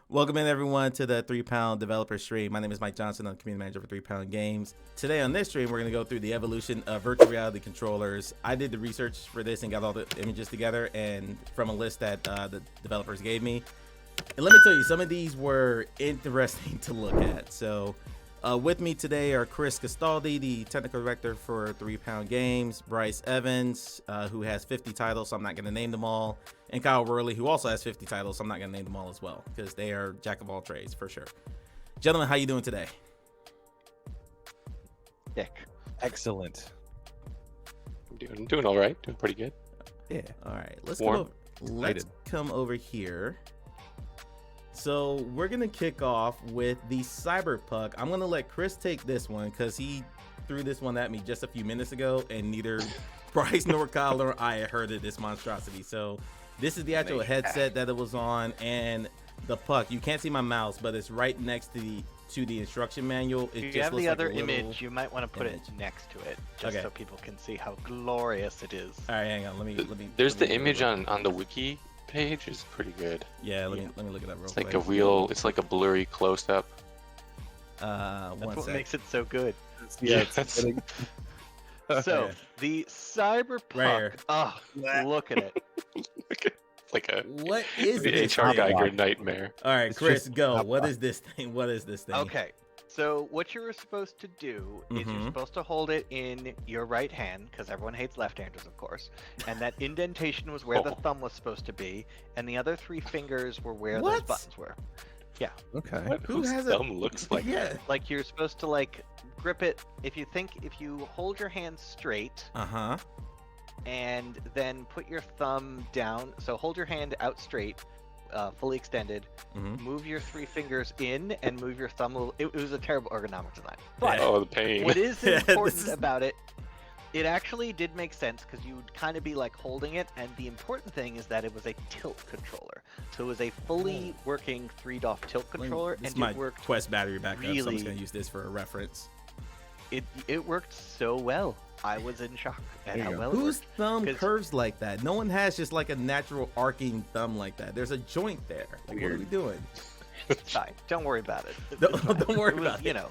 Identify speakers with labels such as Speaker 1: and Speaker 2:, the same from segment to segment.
Speaker 1: Welcome in everyone to the 3 Pound Developer Stream. My name is Mike Johnson. I'm the community manager for 3 Pound Games. Today on this stream, we're going to go through the evolution of virtual reality controllers. I did the research for this and got all the images together and from a list that the developers gave me. And let me tell you, some of these were interesting to look at. So with me today are Chris Castaldi, the technical director for 3 Pound Games, Bryce Evans, who has 50 titles, so I'm not going to name them all, and Kyle Werle, who also has 50 titles, so I'm not going to name them all as well, because they are jack of all trades, for sure. Gentlemen, how you doing today?
Speaker 2: Dick.
Speaker 3: Excellent.
Speaker 2: I'm doing all right. Doing pretty good.
Speaker 3: Yeah.
Speaker 1: All right, let's come over here. So we're gonna kick off with the Cyberpunk. I'm gonna let Chris take this one because he threw this one at me just a few minutes ago, and neither Bryce nor Kyle nor I had heard of this monstrosity. So this is the actual headset that it was on, and the puck. You can't see my mouse, but it's right next to the instruction manual. It
Speaker 4: If you have the other image, you might want to put it next to it, just so people can see how glorious it is.
Speaker 1: All right, hang on. Let me.
Speaker 2: There's the image on the wiki page. Is pretty good.
Speaker 1: Yeah, let me look it up real quick.
Speaker 2: It's like a real. It's like a blurry close up.
Speaker 4: That's what makes it so good.
Speaker 2: Yeah, that's.
Speaker 4: So the Cyberpunk.
Speaker 1: Right
Speaker 4: oh, look at it.
Speaker 2: It's like a.
Speaker 1: What is
Speaker 2: the
Speaker 1: this?
Speaker 2: HR Geiger nightmare.
Speaker 1: All right, Chris, go. What is this thing? What is this thing?
Speaker 4: Okay. So what you were supposed to do is you're supposed to hold it in your right hand, because everyone hates left-handers, of course. And that indentation was where the thumb was supposed to be, and the other three fingers were where those buttons were. Yeah.
Speaker 3: Okay.
Speaker 2: Whose thumb looks like
Speaker 1: Yeah.
Speaker 2: that?
Speaker 4: Like you're supposed to grip it. If you hold your hand straight. And then put your thumb down. So hold your hand out straight. Fully extended, move your three fingers in and move your thumb a little. It was a terrible ergonomic design. But
Speaker 2: the pain.
Speaker 4: what is important about it, it actually did make sense because you would kind of be like holding it, and the important thing is that it was a tilt controller. So it was a fully working 3DOF tilt controller,
Speaker 1: This
Speaker 4: and
Speaker 1: my
Speaker 4: it worked
Speaker 1: Quest battery backup,
Speaker 4: really,
Speaker 1: so I'm just gonna use this for a reference.
Speaker 4: It worked so well. I was in shock at how well
Speaker 1: Whose
Speaker 4: it worked.
Speaker 1: thumb curves like that? No one has just like a natural arcing thumb like that. There's a joint there. Like, what are we doing?
Speaker 4: Fine. Don't worry about it.
Speaker 1: Don't worry about it.
Speaker 4: You know,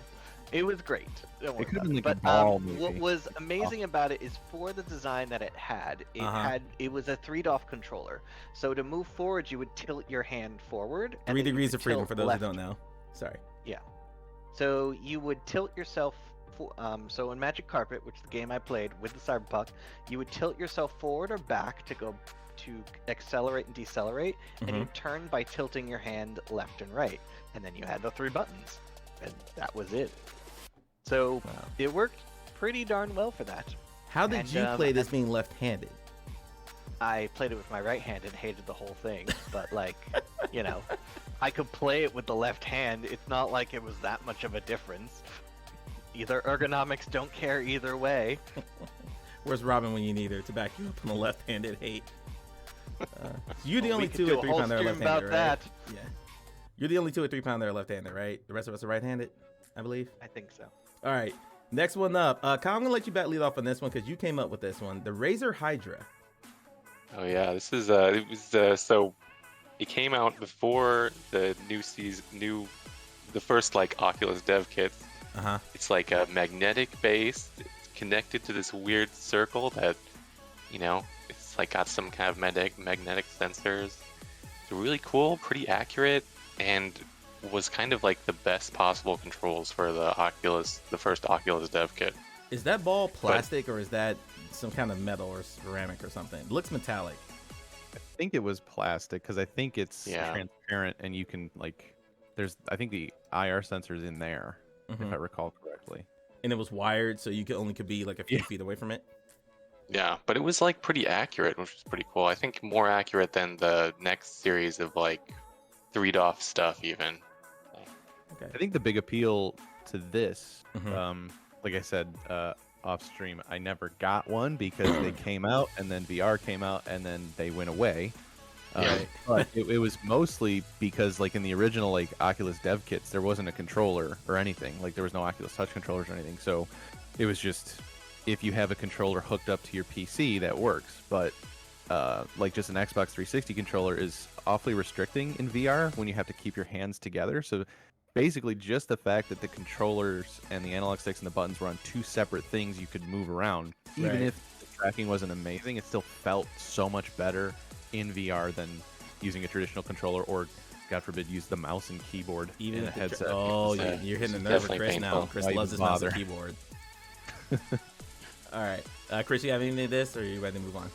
Speaker 4: it was great. Don't worry about it.
Speaker 3: Like
Speaker 4: But what was amazing about it is for the design that it had, it was a 3DOF controller. So to move forward, you would tilt your hand forward.
Speaker 1: 3 degrees of freedom for those who don't know. Sorry.
Speaker 4: Yeah. So you would tilt yourself. So in Magic Carpet, which is the game I played with the Cyberpunk, you would tilt yourself forward or back to go to accelerate and decelerate, and you turn by tilting your hand left and right, and then you had the 3 buttons, and that was it. So it worked pretty darn well for that.
Speaker 1: How did you play this being left-handed?
Speaker 4: I played it with my right hand and hated the whole thing, but you know, I could play it with the left hand. It's not like it was that much of a difference. Either ergonomics don't care either way.
Speaker 1: Where's Robin when you need her to back you up on the left-handed hate? You're the only 2 or 3 pound that are left-handed, right? Yeah. You're the only 2 or 3 pound that are left-handed, right? The rest of us are right-handed, I believe.
Speaker 4: I think so.
Speaker 1: All right. Next one up. Kyle, I'm gonna let you lead off on this one because you came up with this one. The Razer Hydra.
Speaker 2: Oh yeah, this is it was so it came out before the the first Oculus dev kits. It's like a magnetic base. It's connected to this weird circle that, it's got some kind of magnetic sensors. It's really cool, pretty accurate, and was kind of the best possible controls for the first Oculus dev kit.
Speaker 1: Is that ball plastic or is that some kind of metal or ceramic or something? It looks metallic.
Speaker 3: I think it was plastic because I think it's transparent and you can I think the IR sensor's in there. If I recall correctly.
Speaker 1: And it was wired, so you could be a few feet away from it?
Speaker 2: Yeah, but it was pretty accurate, which was pretty cool. I think more accurate than the next series of 3DOF stuff even.
Speaker 3: Okay. I think the big appeal to this, like I said off stream, I never got one because they came out and then VR came out and then they went away. But it was mostly because in the original Oculus dev kits there wasn't a controller or anything, there was no Oculus touch controllers or anything, so it was just if you have a controller hooked up to your PC that works. But like just an Xbox 360 controller is awfully restricting in VR when you have to keep your hands together. So basically just the fact that the controllers and the analog sticks and the buttons were on two separate things you could move around, even if the tracking wasn't amazing, it still felt so much better in VR than using a traditional controller or, God forbid, use the mouse and keyboard in a headset.
Speaker 1: Yeah, you're hitting the nerve with Chris now. Chris loves his mouse and keyboard. All right, Chris, you have anything to this, or are you ready to move on?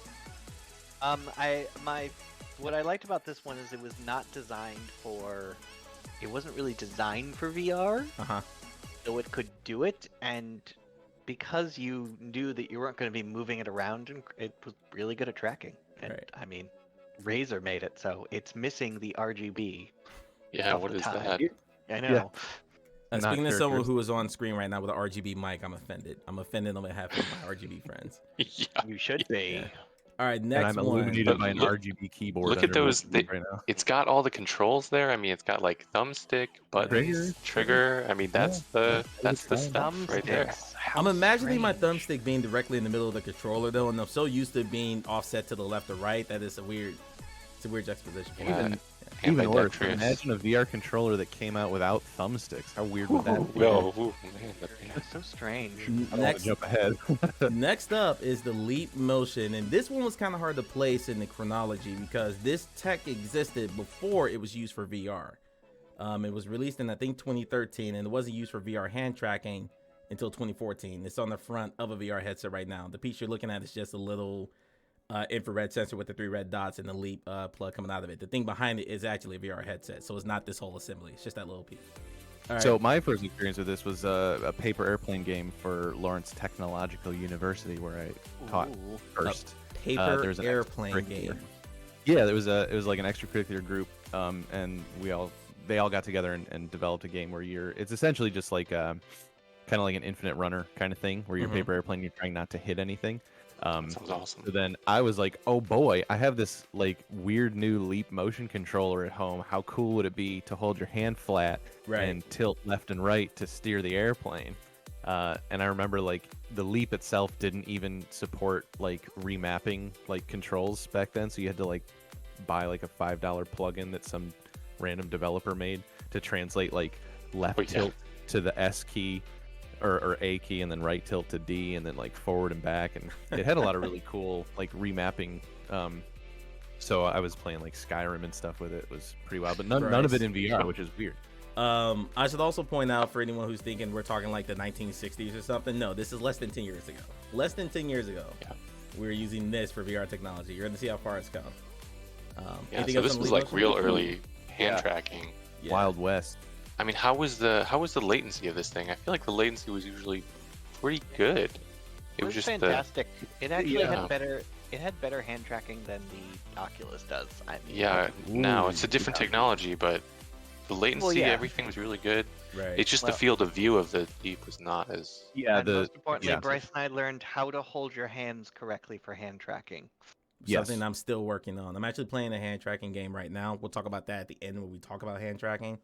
Speaker 4: What I liked about this one is it was not designed for. It wasn't really designed for VR. So it could do it, and because you knew that you weren't going to be moving it around, and it was really good at tracking. And I mean, Razer made it, so it's missing the RGB.
Speaker 2: Yeah, what is that?
Speaker 4: I know.
Speaker 1: Yeah. Speaking of someone who is on screen right now with an RGB mic, I'm offended. I'm offended on behalf of my RGB friends.
Speaker 2: Yeah,
Speaker 4: you should be.
Speaker 1: Yeah. All right, next
Speaker 3: and I'm
Speaker 1: one.
Speaker 3: illuminated by an RGB keyboard.
Speaker 2: Look at those.
Speaker 3: Right now.
Speaker 2: It's got all the controls there. I mean, it's got like thumbstick, buttons, trigger. I mean, that's the stuff right there.
Speaker 1: I'm imagining my thumbstick being directly in the middle of the controller though, and I'm so used to being offset to the left or right that it's a weird juxtaposition.
Speaker 3: Even worse, imagine a VR controller that came out without thumbsticks. How weird would that be?
Speaker 4: That's so strange.
Speaker 3: Jump ahead.
Speaker 1: Next up is the Leap Motion, and this one was kind of hard to place in the chronology because this tech existed before it was used for VR. It was released in, I think, 2013, and it wasn't used for VR hand tracking until 2014. It's on the front of a VR headset right now. The piece you're looking at is just a little infrared sensor with the 3 red dots and the Leap plug coming out of it. The thing behind it is actually a VR headset, so it's not this whole assembly. It's just that little piece.
Speaker 3: So my first experience with this was a paper airplane game for Lawrence Technological University, where I taught first.
Speaker 1: Paper airplane game.
Speaker 3: Yeah, it was like an extracurricular group, and they all got together and developed a game where it's essentially just like kind of like an infinite runner kind of thing, where you're a paper airplane, you're trying not to hit anything.
Speaker 2: Sounds awesome.
Speaker 3: So then I was like, oh boy, I have this like weird new Leap motion controller at home. How cool would it be to hold your hand flat and tilt left and right to steer the airplane? And I remember like the Leap itself didn't even support like remapping like controls back then. So you had to like buy like a $5 plugin that some random developer made to translate like left tilt to the S key. Or A key, and then right tilt to D, and then like forward and back, and it had a lot of really cool like remapping. So I was playing like Skyrim and stuff with it. It was pretty wild, but none of it in VR, which is weird.
Speaker 1: I should also point out for anyone who's thinking we're talking like the 1960s or something. No, this is less than 10 years ago. Less than 10 years ago, we were using this for VR technology. You're going to see how far it's come.
Speaker 2: So this was like real early hand tracking.
Speaker 3: Wild West.
Speaker 2: I mean, how was the latency of this thing? I feel like the latency was usually pretty good.
Speaker 4: It was just fantastic. It actually had better. It had better hand tracking than the Oculus does. I mean,
Speaker 2: now it's a different technology, but the latency, everything was really good. Right. It's just the field of view of the Leap was not as.
Speaker 4: Most importantly, Bryce and I learned how to hold your hands correctly for hand tracking.
Speaker 1: Something I'm still working on. I'm actually playing a hand tracking game right now. We'll talk about that at the end when we talk about hand tracking.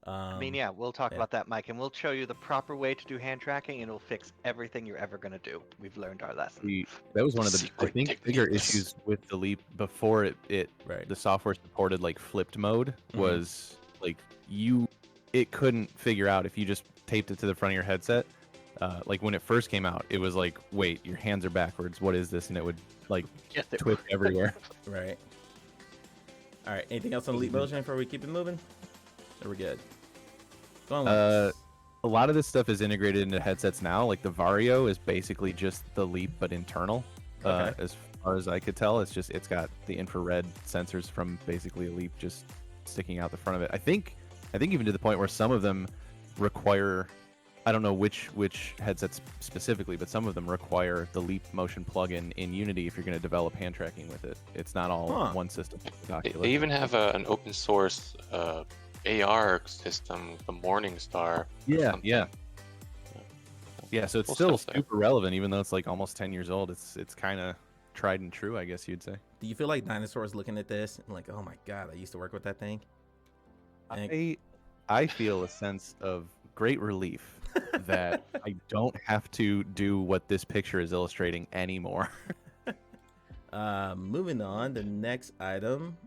Speaker 4: We'll talk about that, Mike, and we'll show you the proper way to do hand tracking, and it'll fix everything you're ever going to do. We've learned our lesson.
Speaker 3: That was one of the, I think, bigger issues with the Leap before the software supported like flipped mode was like it couldn't figure out if you just taped it to the front of your headset. Like when it first came out, it was like, wait, your hands are backwards. What is this? And it would like twitch everywhere.
Speaker 1: Right. All right. Anything else on Leap motion before we keep it moving? Or we're good.
Speaker 3: A lot of this stuff is integrated into headsets now. Like the Vario is basically just the Leap but internal. As far as I could tell, it's got the infrared sensors from basically a Leap just sticking out the front of it. I think even to the point where some of them require, I don't know which headsets specifically, but some of them require the Leap motion plugin in Unity if you're going to develop hand tracking with it. It's not all one system.
Speaker 2: They even have an open source AR system, the Morningstar.
Speaker 3: Yeah. So it's still super relevant, even though it's like almost 10 years old. It's kind of tried and true, I guess you'd say.
Speaker 1: Do you feel like dinosaurs looking at this and like, oh my god, I used to work with that thing?
Speaker 3: I feel a sense of great relief that I don't have to do what this picture is illustrating anymore.
Speaker 1: Moving on, the next item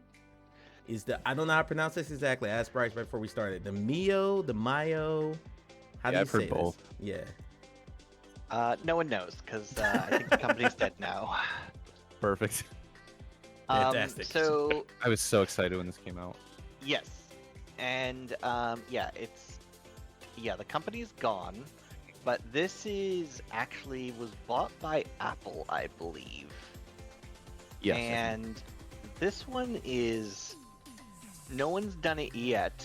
Speaker 1: is I don't know how to pronounce this exactly. I asked Bryce right before we started. The Mayo. How do you
Speaker 3: I've
Speaker 1: say
Speaker 3: heard both.
Speaker 1: this? Yeah.
Speaker 4: No one knows because I think the company's dead now.
Speaker 3: Perfect.
Speaker 1: Fantastic.
Speaker 4: So
Speaker 3: I was so excited when this came out.
Speaker 4: yes, and the company's gone, but this was bought by Apple, I believe.
Speaker 3: Yes.
Speaker 4: And this one no one's done it yet,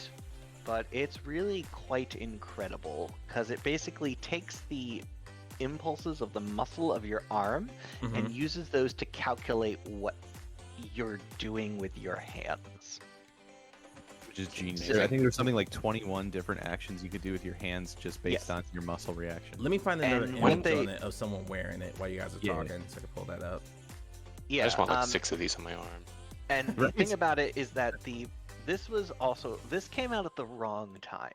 Speaker 4: but it's really quite incredible because it basically takes the impulses of the muscle of your arm and uses those to calculate what you're doing with your hands.
Speaker 3: Which is genius. I think there's something like 21 different actions you could do with your hands just based on your muscle reaction.
Speaker 1: Let me find another
Speaker 4: And
Speaker 1: image on it of someone wearing it while you guys are talking, so I can pull that up.
Speaker 4: Yeah,
Speaker 2: I just want like 6 of these on my arm.
Speaker 4: And the thing about it is that this came out at the wrong time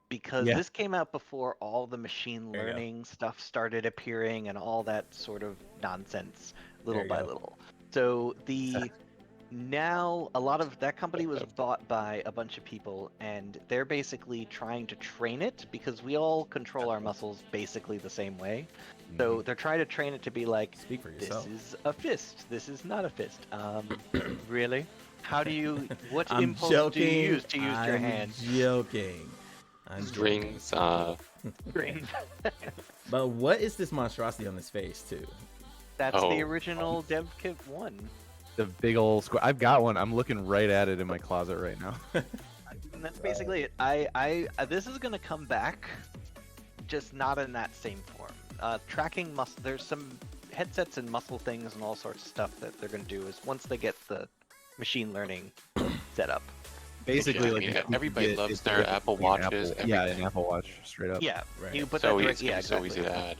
Speaker 4: because this came out before all the machine learning stuff started appearing and all that sort of nonsense little by little. So now a lot of that company was bought by a bunch of people and they're basically trying to train it because we all control our muscles basically the same way. So they're trying to train it to be like,
Speaker 1: speak for yourself.
Speaker 4: This is a fist. This is not a fist. Really? What
Speaker 1: I'm
Speaker 4: impulse
Speaker 1: joking.
Speaker 4: do you use to use your hand?
Speaker 1: Joking. I'm
Speaker 2: Strings.
Speaker 4: Strings.
Speaker 1: But what is this monstrosity on his face too?
Speaker 4: That's the original Dev Kit 1.
Speaker 3: The big old square. I've got one. I'm looking right at it in my closet right now.
Speaker 4: And that's basically it. This is gonna come back, just not in that same form. Tracking muscle. There's some headsets and muscle things and all sorts of stuff that they're gonna do is once they get the machine learning set up.
Speaker 3: Basically,
Speaker 2: everybody loves their Apple Watches.
Speaker 3: Yeah, an Apple Watch, straight up.
Speaker 4: Yeah,
Speaker 1: right.
Speaker 4: You put
Speaker 2: so
Speaker 4: that
Speaker 2: easy, so easy to add.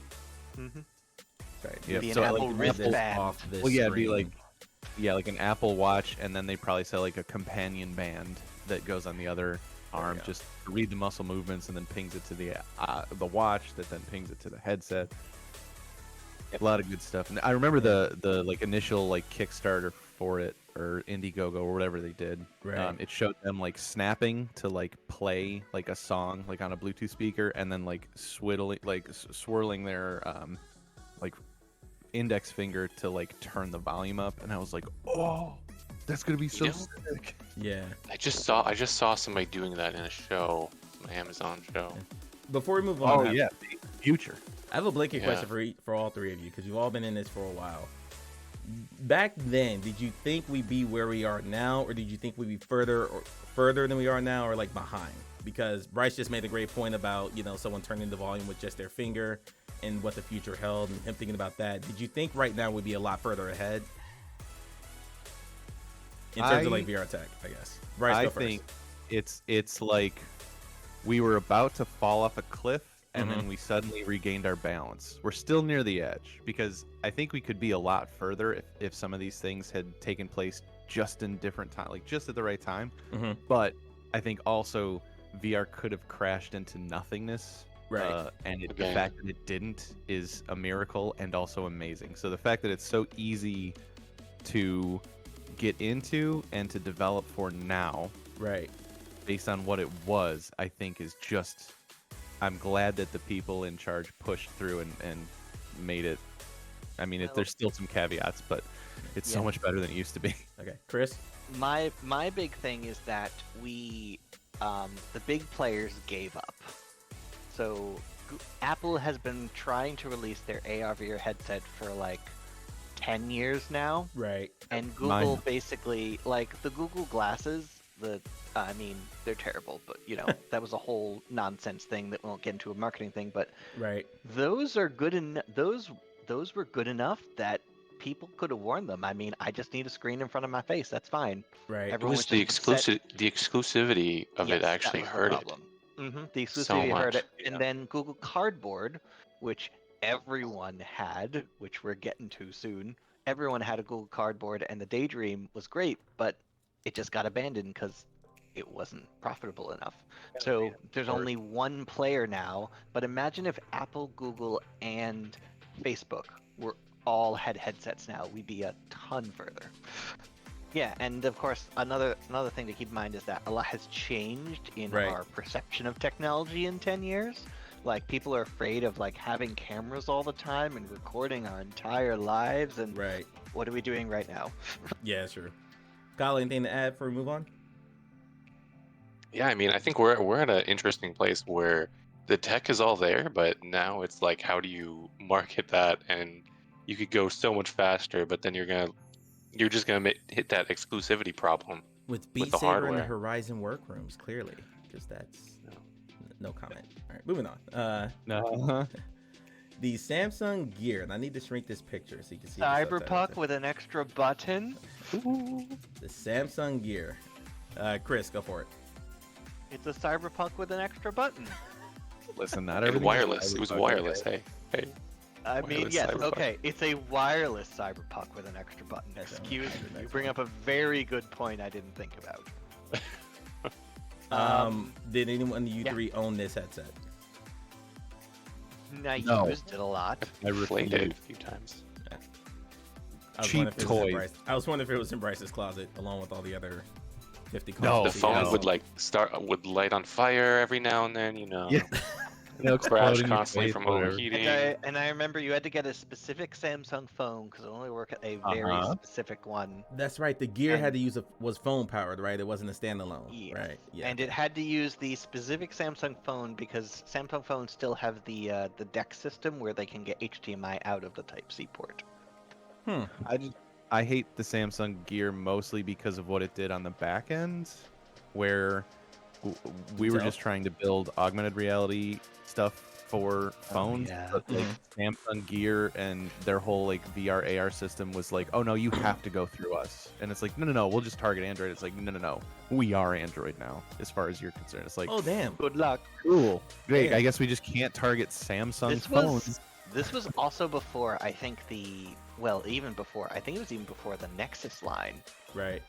Speaker 1: Right.
Speaker 3: Yep.
Speaker 4: Be
Speaker 3: So
Speaker 4: an Apple
Speaker 3: like
Speaker 4: wristband.
Speaker 3: Well, yeah, it'd be like, like an Apple Watch, and then they probably sell like a companion band that goes on the other arm, just to read the muscle movements, and then pings it to the watch, that then pings it to the headset. A lot of good stuff. And I remember the like initial like Kickstarter for it, or Indiegogo or whatever they did.
Speaker 1: Right.
Speaker 3: It showed them like snapping to like play like a song like on a Bluetooth speaker, and then like swirling their like index finger to like turn the volume up, and I was like, oh, that's gonna be so sick.
Speaker 1: Yeah.
Speaker 2: I just saw somebody doing that in a show, an Amazon show.
Speaker 1: Before we move on,
Speaker 3: Future.
Speaker 1: I have a blanket question for all three of you because you've all been in this for a while. Back then, did you think we'd be where we are now, or did you think we'd be further than we are now, or like behind? Because Bryce just made a great point about someone turning the volume with just their finger and what the future held, and him thinking about that. Did you think right now we'd be a lot further ahead in terms of like VR tech? I guess. Bryce, go first.
Speaker 3: Think it's like we were about to fall off a cliff, and then we suddenly regained our balance. We're still near the edge, because I think we could be a lot further if some of these things had taken place just in different time, like just at the right time. But I think also VR could have crashed into nothingness.
Speaker 1: Right.
Speaker 3: And the fact that it didn't is a miracle and also amazing. So the fact that it's so easy to get into and to develop for now,
Speaker 1: right,
Speaker 3: based on what it was, I think is just, I'm glad that the people in charge pushed through and made it. I mean, there's still some caveats, but it's so much better than it used to be.
Speaker 1: Okay, Chris?
Speaker 4: My big thing is that the big players gave up. So Apple has been trying to release their AR/VR headset for like 10 years now.
Speaker 1: Right.
Speaker 4: And Google basically, like the Google glasses, I mean, they're terrible, but that was a whole nonsense thing that we won't get into a marketing thing, but
Speaker 1: right.
Speaker 4: Those are good those were good enough that people could have worn them. I mean, I just need a screen in front of my face. That's fine.
Speaker 1: Right.
Speaker 2: It was the exclusivity of it actually hurt it.
Speaker 4: The exclusivity hurt it. And then Google Cardboard, which everyone had, which we're getting to soon. Everyone had a Google Cardboard, and the Daydream was great, but it just got abandoned because it wasn't profitable enough. So there's only one player now, but imagine if Apple, Google, and Facebook were all had headsets now, we'd be a ton further. Yeah, and of course, another thing to keep in mind is that a lot has changed in our perception of technology in 10 years. Like, people are afraid of like having cameras all the time and recording our entire lives, and what are we doing right now?
Speaker 1: Yeah, sure. Kyle, anything to add before we move on?
Speaker 2: Yeah, I mean, I think we're at an interesting place where the tech is all there, but now it's like, how do you market that? And you could go so much faster, but then you're just gonna hit that exclusivity problem
Speaker 1: with Beat
Speaker 2: the
Speaker 1: Saber
Speaker 2: hardware.
Speaker 1: and the Horizon workrooms, clearly, because that's no comment. All right, moving on.
Speaker 3: No.
Speaker 1: The Samsung Gear, and I need to shrink this picture so you can see
Speaker 4: Cyberpunk with an extra button.
Speaker 1: The Samsung Gear. Chris, go for it.
Speaker 4: It's a Cyberpunk with an extra button.
Speaker 3: Listen, not
Speaker 2: And
Speaker 3: everything.
Speaker 2: wireless. It was wireless. Hey.
Speaker 4: I mean,
Speaker 2: Wireless
Speaker 4: yes,
Speaker 2: Cyberpunk.
Speaker 4: okay. It's a wireless Cyberpunk with an extra button. Excuse me. You bring up a very good point I didn't think about.
Speaker 1: Did anyone of you three own this headset?
Speaker 4: I
Speaker 3: No.
Speaker 4: used it a lot.
Speaker 3: I
Speaker 2: Played it a
Speaker 3: refuse.
Speaker 2: few times.
Speaker 3: Cheap toy.
Speaker 1: I was wondering if it was in Bryce's closet, along with all the other 50
Speaker 3: No.
Speaker 1: consoles.
Speaker 2: The
Speaker 1: he
Speaker 2: phone
Speaker 1: has.
Speaker 2: would light on fire every now and then,
Speaker 3: Yeah.
Speaker 2: crash
Speaker 3: Exploding your
Speaker 2: constantly
Speaker 3: face,
Speaker 2: from
Speaker 3: whatever.
Speaker 2: overheating.
Speaker 4: And I remember you had to get a specific Samsung phone because it only worked at a very specific one.
Speaker 1: That's right. The Gear had to use was phone powered, right? It wasn't a standalone, right? Yeah.
Speaker 4: And it had to use the specific Samsung phone because Samsung phones still have the DeX system where they can get HDMI out of the Type-C port.
Speaker 3: I hate the Samsung Gear mostly because of what it did on the back end, where we were just trying to build augmented reality stuff for phones. But like Samsung Gear and their whole like VR AR system was like, oh no, you have to go through us. And it's like, no, we'll just target Android. It's like, no, we are Android now, as far as you're concerned. It's like,
Speaker 1: oh damn,
Speaker 4: good luck.
Speaker 3: Cool, great.
Speaker 1: Damn.
Speaker 3: I guess we just can't target Samsung phones.
Speaker 4: This was also before, I think, even before the Nexus line.
Speaker 1: right?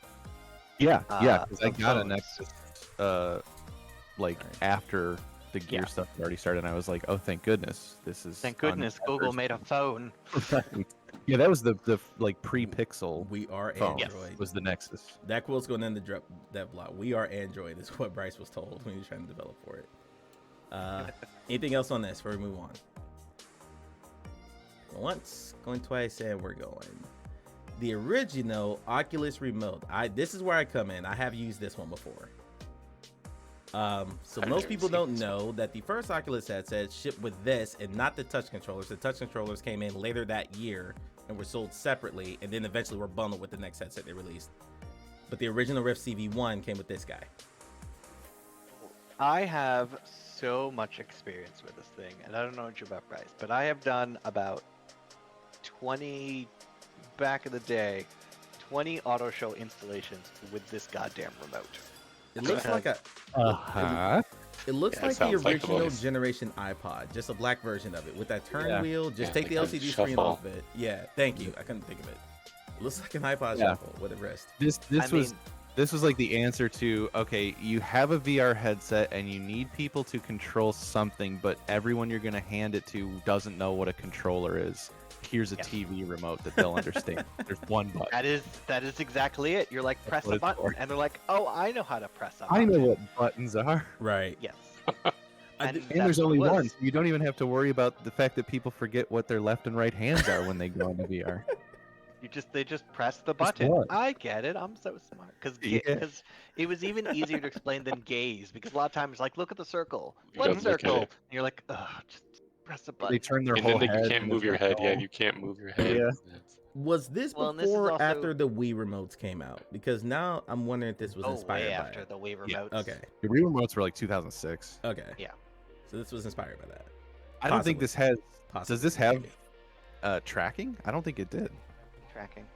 Speaker 3: Yeah, because I
Speaker 4: of
Speaker 3: got a
Speaker 4: phones.
Speaker 3: Nexus, after the Gear stuff had already started, and I was like, oh, thank goodness, this is.
Speaker 4: Thank goodness Google made a phone.
Speaker 3: Yeah, that was the like pre-Pixel.
Speaker 1: We are
Speaker 3: phone.
Speaker 1: Android.
Speaker 3: Was the Nexus.
Speaker 1: That quote's going in the that block. We are Android is what Bryce was told when he was trying to develop for it. Anything else on this before we move on? Once, going twice, and we're going. The original Oculus remote. This is where I come in. I have used this one before. So most people don't know that the first Oculus headset shipped with this and not the touch controllers. The touch controllers came in later that year and were sold separately, and then eventually were bundled with the next headset they released. But the original Rift CV1 came with this guy.
Speaker 4: I have so much experience with this thing, and I don't know much about Bryce, but I have done about 20 back in the day, 20 auto show installations with this goddamn remote.
Speaker 1: It looks like a. It looks like the original generation iPod, just a black version of it with that turn wheel. Just take the LCD screen off it. Yeah, thank you. I couldn't think of it. It looks like an iPod shuffle with a wrist.
Speaker 3: This was like the answer to, okay, you have a VR headset and you need people to control something, but everyone you're going to hand it to doesn't know what a controller is. Here's a TV remote that they'll understand. There's one button.
Speaker 4: That is exactly it. You're like, press a button, and they're like, oh, I know how to press a button.
Speaker 3: I know what buttons are.
Speaker 1: Right.
Speaker 4: Yes.
Speaker 3: And there's only one, so you don't even have to worry about the fact that people forget what their left and right hands are when they go into VR.
Speaker 4: They just press the button. I get it. I'm so smart. Because it was even easier to explain than gaze, because a lot of times, like, look at the circle. What circle? And you're like, ugh, just press the button.
Speaker 3: They turn their
Speaker 2: and
Speaker 3: whole
Speaker 2: then
Speaker 3: head.
Speaker 2: You can't move your head. Yeah, you can't move your head.
Speaker 3: Yeah.
Speaker 1: Was this before or after the Wii remotes came out? Because now I'm wondering if this was inspired by
Speaker 4: after the Wii remotes.
Speaker 1: Yeah. Okay.
Speaker 3: The Wii remotes were like 2006.
Speaker 1: Okay.
Speaker 4: Yeah.
Speaker 1: So this was inspired by that.
Speaker 3: I don't think this has.
Speaker 1: Possibly.
Speaker 3: Does this have tracking? I don't think it did.
Speaker 4: Tracking.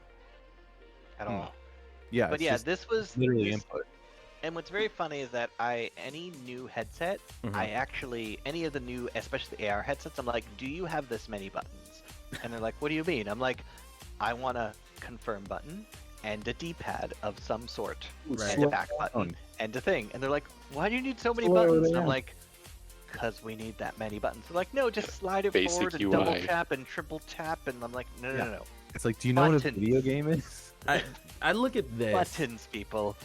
Speaker 4: At all.
Speaker 3: Yeah.
Speaker 4: But yeah, this was
Speaker 3: literally input.
Speaker 4: And what's very funny is that any new headset, any of the new, especially the AR headsets, I'm like, do you have this many buttons? And they're like, what do you mean? I'm like, I want a confirm button and a D-pad of some sort, and a back button and a thing. And they're like, why do you need so many buttons? And I'm like, because we need that many buttons. They're like, no, just slide it
Speaker 2: Basic
Speaker 4: forward and
Speaker 2: UI.
Speaker 4: double tap and triple tap, and I'm like, no.
Speaker 3: It's like, do you know what a
Speaker 4: Buttons.
Speaker 3: video game is?
Speaker 1: I look at this.
Speaker 4: Buttons, people.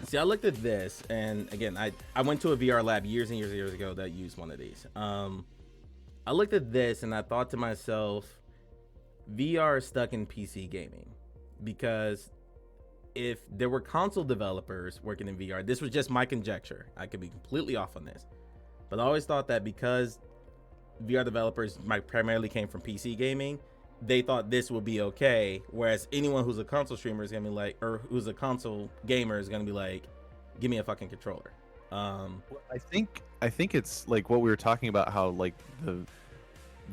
Speaker 1: See, I looked at this, and again, I went to a VR lab years and years ago that used one of these. I looked at this and I thought to myself, VR is stuck in PC gaming, because if there were console developers working in VR, this was just my conjecture, I could be completely off on this, but I always thought that because VR developers primarily came from PC gaming, they thought this would be okay, whereas anyone who's a console streamer is gonna be like, or who's a console gamer is gonna be like, give me a fucking controller.
Speaker 3: I think it's like what we were talking about, how like the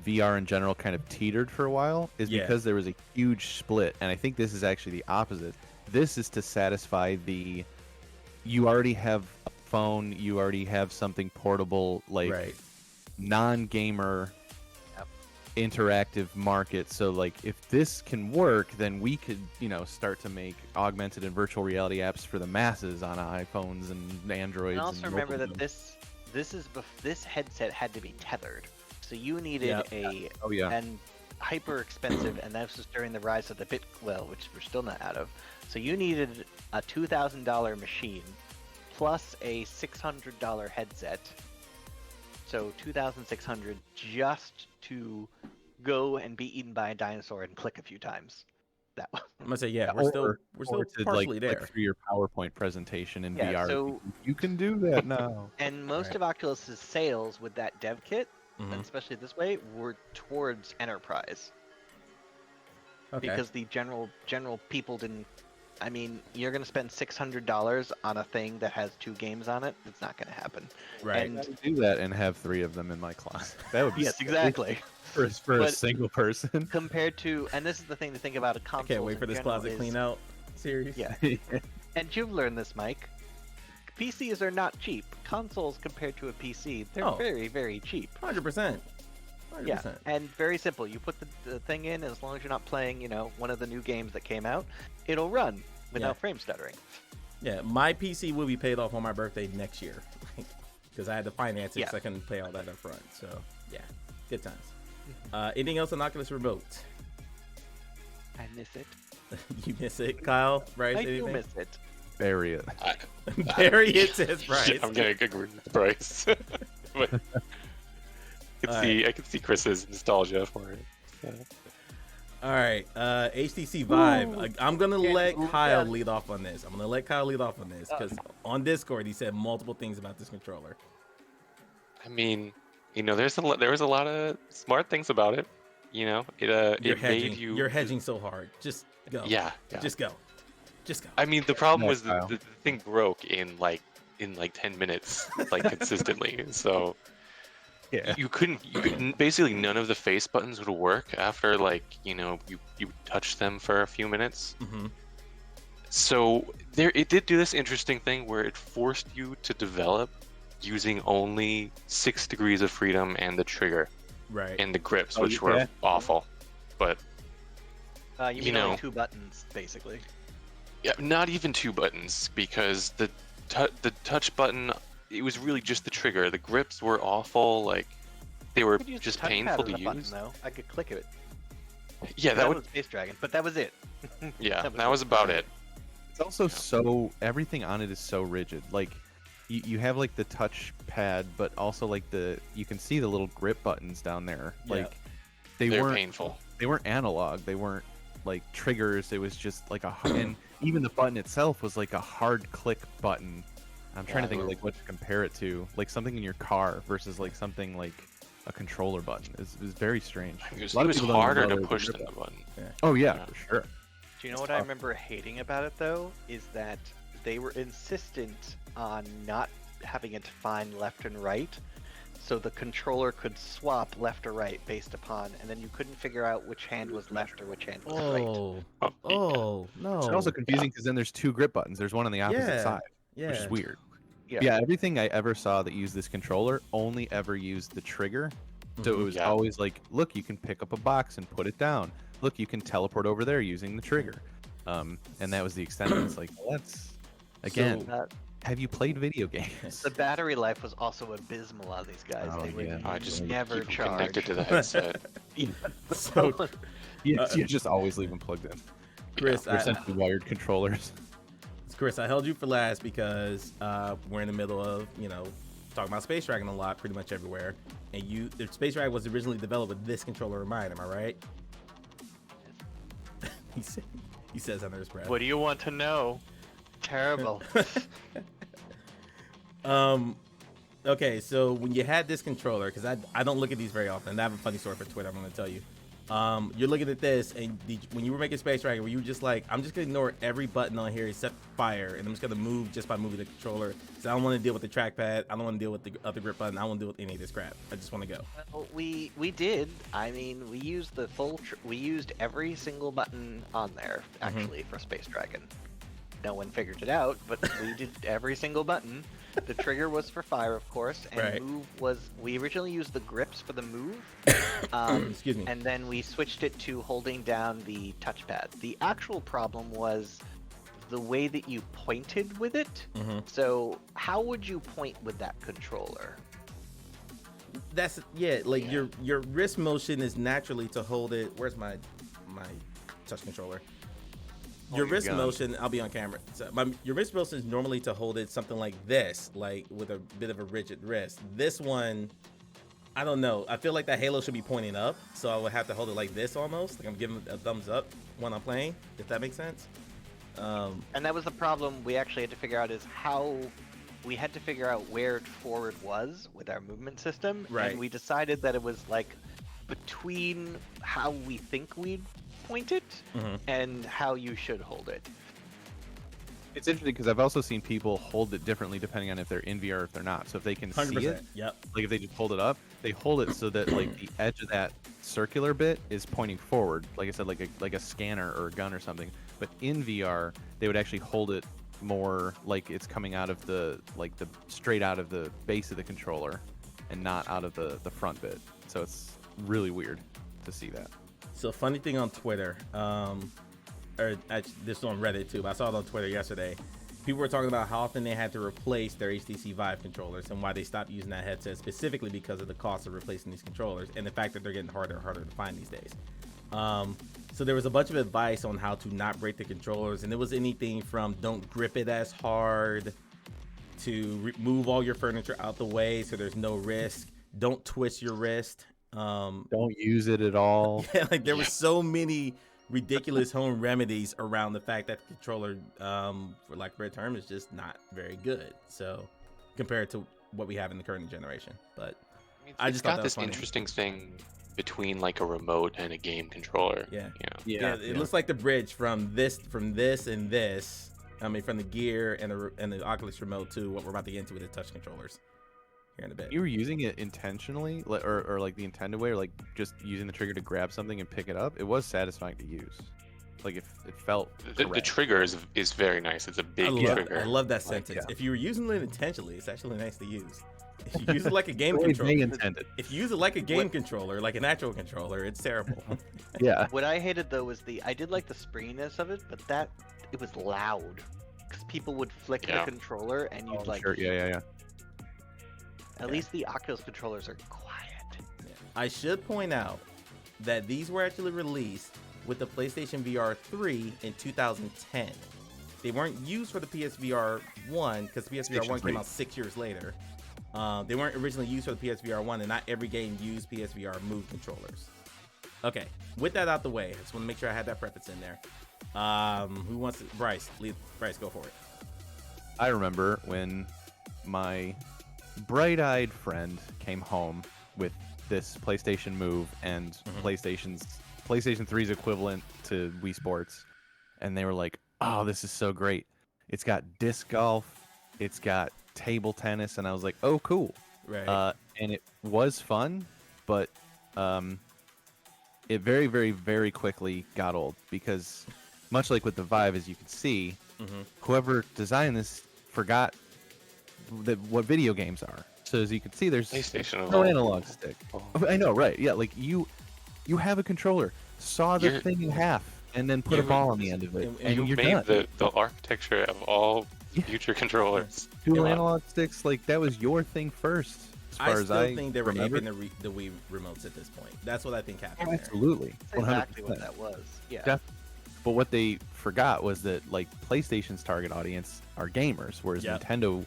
Speaker 3: VR in general kind of teetered for a while, is because there was a huge split, and I think this is actually the opposite. This is to satisfy you already have a phone, you already have something portable, like non-gamer interactive market. So like if this can work, then we could, start to make augmented and virtual reality apps for the masses on iPhones and Androids.
Speaker 4: And also
Speaker 3: and
Speaker 4: remember
Speaker 3: mobile
Speaker 4: that this headset had to be tethered, so you needed and hyper expensive, and that was during the rise of the which we're still not out of. So you needed a $2,000 machine plus a $600 headset. So $2,600 just to go and be eaten by a dinosaur and click a few times. That was.
Speaker 1: I'm gonna say we're still partially there.
Speaker 3: Like through your PowerPoint presentation in VR.
Speaker 4: So
Speaker 3: you can do that now.
Speaker 4: And most of Oculus's sales with that dev kit, and especially this way, were towards enterprise.
Speaker 1: Okay.
Speaker 4: Because the general people didn't. I mean, you're gonna spend $600 on a thing that has 2 games on it. It's not gonna happen.
Speaker 1: Right.
Speaker 4: And
Speaker 3: I would do that and have 3 of them in my closet. That would be
Speaker 4: yes, exactly.
Speaker 3: for a single person.
Speaker 4: Compared to, and this is the thing to think about a console.
Speaker 1: I can't wait for this closet clean out series.
Speaker 4: Yeah. And you've learned this, Mike. PCs are not cheap. Consoles compared to a PC, they're very, very cheap.
Speaker 1: 100%.
Speaker 4: Yeah, and very simple. You put the thing in, as long as you're not playing, one of the new games that came out, it'll run without frame stuttering.
Speaker 1: Yeah, my PC will be paid off on my birthday next year, because I had to finance it, because I couldn't pay all that up front. So, yeah, good times. Anything else on Oculus Remote?
Speaker 4: I miss it.
Speaker 1: You miss it, Kyle? Bryce?
Speaker 4: I do miss it.
Speaker 3: Bury it.
Speaker 1: Bury it, says Bryce.
Speaker 2: I'm gonna agree with Bryce. But I can see Chris's nostalgia for it. So.
Speaker 1: All right, HTC Vive. I'm gonna let Kyle lead off on this. Because on Discord he said multiple things about this controller.
Speaker 2: I mean, there was a lot of smart things about it.
Speaker 1: You're hedging so hard. Just go.
Speaker 2: Yeah.
Speaker 1: Just go.
Speaker 2: I mean, the problem was the thing broke in 10 minutes, consistently. So.
Speaker 3: Yeah.
Speaker 2: You couldn't basically none of the face buttons would work after you touch them for a few minutes. So it did do this interesting thing where it forced you to develop using only 6 degrees of freedom and the trigger,
Speaker 1: right,
Speaker 2: and the grips, which were awful. But
Speaker 4: you mean only 2 buttons basically?
Speaker 2: Yeah, not even 2 buttons, because the touch button. It was really just the trigger. The grips were awful. They were just painful to use.
Speaker 4: Button, though. I could click it.
Speaker 2: Yeah, that was
Speaker 4: Space Dragon, but that was it.
Speaker 2: Yeah, that was about it.
Speaker 3: It's also everything on it is so rigid. You have the touch pad, but also you can see the little grip buttons down there.
Speaker 2: They're painful.
Speaker 3: They weren't analog. They weren't triggers. It was just and even the button itself was a hard click button. I'm trying to think of what to compare it to, something in your car versus something like a controller button. It was very strange.
Speaker 2: It was harder to push than the button.
Speaker 3: Yeah. Oh yeah, for sure.
Speaker 4: Do you know what I remember hating about it though? Is that they were insistent on not having it define left and right, so the controller could swap left or right based upon, and then you couldn't figure out which hand was left or which hand was right.
Speaker 1: Oh no!
Speaker 3: It's also confusing because then there's 2 grip buttons. There's one on the opposite side.
Speaker 1: Yeah.
Speaker 3: Which is weird. Yeah, everything I ever saw that used this controller only ever used the trigger. So it was always look, you can pick up a box and put it down. Look, you can teleport over there using the trigger. And that was the extent of it. It's that's again. have you played video games?
Speaker 4: The battery life was also abysmal on these guys.
Speaker 3: Oh,
Speaker 4: They would
Speaker 3: yeah.
Speaker 2: I just
Speaker 4: never
Speaker 2: keep them
Speaker 4: charge.
Speaker 2: connected to the headset.
Speaker 1: So,
Speaker 3: You just always leave them plugged in.
Speaker 1: Chris,
Speaker 3: They're essentially wired controllers.
Speaker 1: Chris, I held you for last because we're in the middle of, talking about Space Dragon a lot, pretty much everywhere. And the Space Dragon was originally developed with this controller in mind. Am I right? he says under his breath.
Speaker 4: What do you want to know? Terrible.
Speaker 1: Okay, so when you had this controller, because I don't look at these very often. I have a funny story for Twitter I'm going to tell you. You're looking at this, and when you were making Space Dragon, were you just like, I'm just going to ignore every button on here except fire, and I'm just going to move just by moving the controller, because I don't want to deal with the trackpad, I don't want to deal with the other grip button, I don't want to deal with any of this crap. I just want to go.
Speaker 4: Well, we did. I mean, we used the we used every single button on there, actually, for Space Dragon. No one figured it out, but we did every single button. The trigger was for fire, of course, and move was... We originally used the grips for the move.
Speaker 1: Excuse me.
Speaker 4: And then we switched it to holding down the touchpad. The actual problem was the way that you pointed with it. So how would you point with that controller?
Speaker 1: That's your wrist motion is naturally to hold it. Where's my touch controller? Your wrist motion, I'll be on camera. So your wrist motion is normally to hold it something like this, like with a bit of a rigid wrist. This one, I don't know. I feel like the halo should be pointing up, so I would have to hold it like this almost. Like I'm giving a thumbs up when I'm playing, if that makes sense.
Speaker 4: And that was the problem we actually had to figure out, is how we had to figure out where forward was with our movement system.
Speaker 1: Right.
Speaker 4: And we decided that it was like between how we think we'd point it and how you should hold it.
Speaker 3: It's interesting because I've also seen people hold it differently depending on if they're in VR or if they're not. So if they can
Speaker 1: 100%.
Speaker 3: see it,
Speaker 1: Yep.
Speaker 3: like if they just hold it up, they hold it so that like the edge of that circular bit is pointing forward. Like I said, like a scanner or a gun or something. But in VR, they would actually hold it more like it's coming out of the straight out of the base of the controller and not out of the front bit. So it's really weird to see that.
Speaker 1: So funny thing on Twitter, or actually, this is on Reddit too, but I saw it on Twitter yesterday. People were talking about how often they had to replace their HTC Vive controllers and why they stopped using that headset, specifically because of the cost of replacing these controllers and the fact that they're getting harder and harder to find these days. So there was a bunch of advice on how to not break the controllers, and it was anything from don't grip it as hard to move all your furniture out the way so there's no risk. Don't twist your wrist.
Speaker 3: Don't use it at all.
Speaker 1: Yeah, like there were so many ridiculous home remedies around the fact that the controller, for lack of a better term, is just not very good. So compared to what we have in the current generation, but I just
Speaker 2: got
Speaker 1: thought
Speaker 2: this
Speaker 1: that was funny.
Speaker 2: interesting thing between like a remote and a game controller.
Speaker 1: Yeah. It looks like the bridge from this and this. I mean, from the Gear and the Oculus remote to what we're about to get into with the touch controllers here in a bit.
Speaker 3: You were using it intentionally, or like the intended way, or like just using the trigger to grab something and pick it up. It was satisfying to use. Like it felt
Speaker 2: the trigger is very nice. It's a big trigger.
Speaker 1: I love that sentence. If you were using it intentionally, it's actually nice to use. If you use it like a game controller, if you use it like a game controller, like an actual controller, it's terrible.
Speaker 3: Yeah.
Speaker 4: What I hated though was I did like the springiness of it, but it was loud because people would flick the controller and you'd
Speaker 3: Yeah.
Speaker 4: At least the Oculus controllers are quiet.
Speaker 1: I should point out that these were actually released with the PlayStation VR 3 in 2010. They weren't used for the PSVR 1 because PSVR 1 came out 6 years later. They weren't originally used for the PSVR 1, and not every game used PSVR Move controllers. Okay, with that out the way, I just want to make sure I had that preface in there. Who wants to? Bryce, go for it.
Speaker 3: I remember when my bright-eyed friend came home with this PlayStation Move and PlayStation 3's equivalent to Wii Sports, and they were like, "Oh, this is so great! It's got disc golf, it's got table tennis," and I was like, "Oh, cool!"
Speaker 1: Right.
Speaker 3: And it was fun, but it very, very, very quickly got old because, much like with the Vive, as you can see, whoever designed this forgot what video games are. So as you can see, there's no analog stick. I know, right? Yeah, like you have a controller, saw the thing in half, and then put a ball on the end of it, and you're done.
Speaker 2: The architecture of all future controllers.
Speaker 3: Dual
Speaker 2: Come on.
Speaker 3: analog sticks, like that was your thing first. As far
Speaker 1: I
Speaker 3: as
Speaker 1: still
Speaker 3: I
Speaker 1: think they were
Speaker 3: remember.
Speaker 1: aping the Wii remotes at this point. That's what I think happened there.
Speaker 3: Absolutely,
Speaker 4: That's exactly what that was. Yeah.
Speaker 3: But what they forgot was that like PlayStation's target audience are gamers, whereas
Speaker 1: Yep.
Speaker 3: Nintendo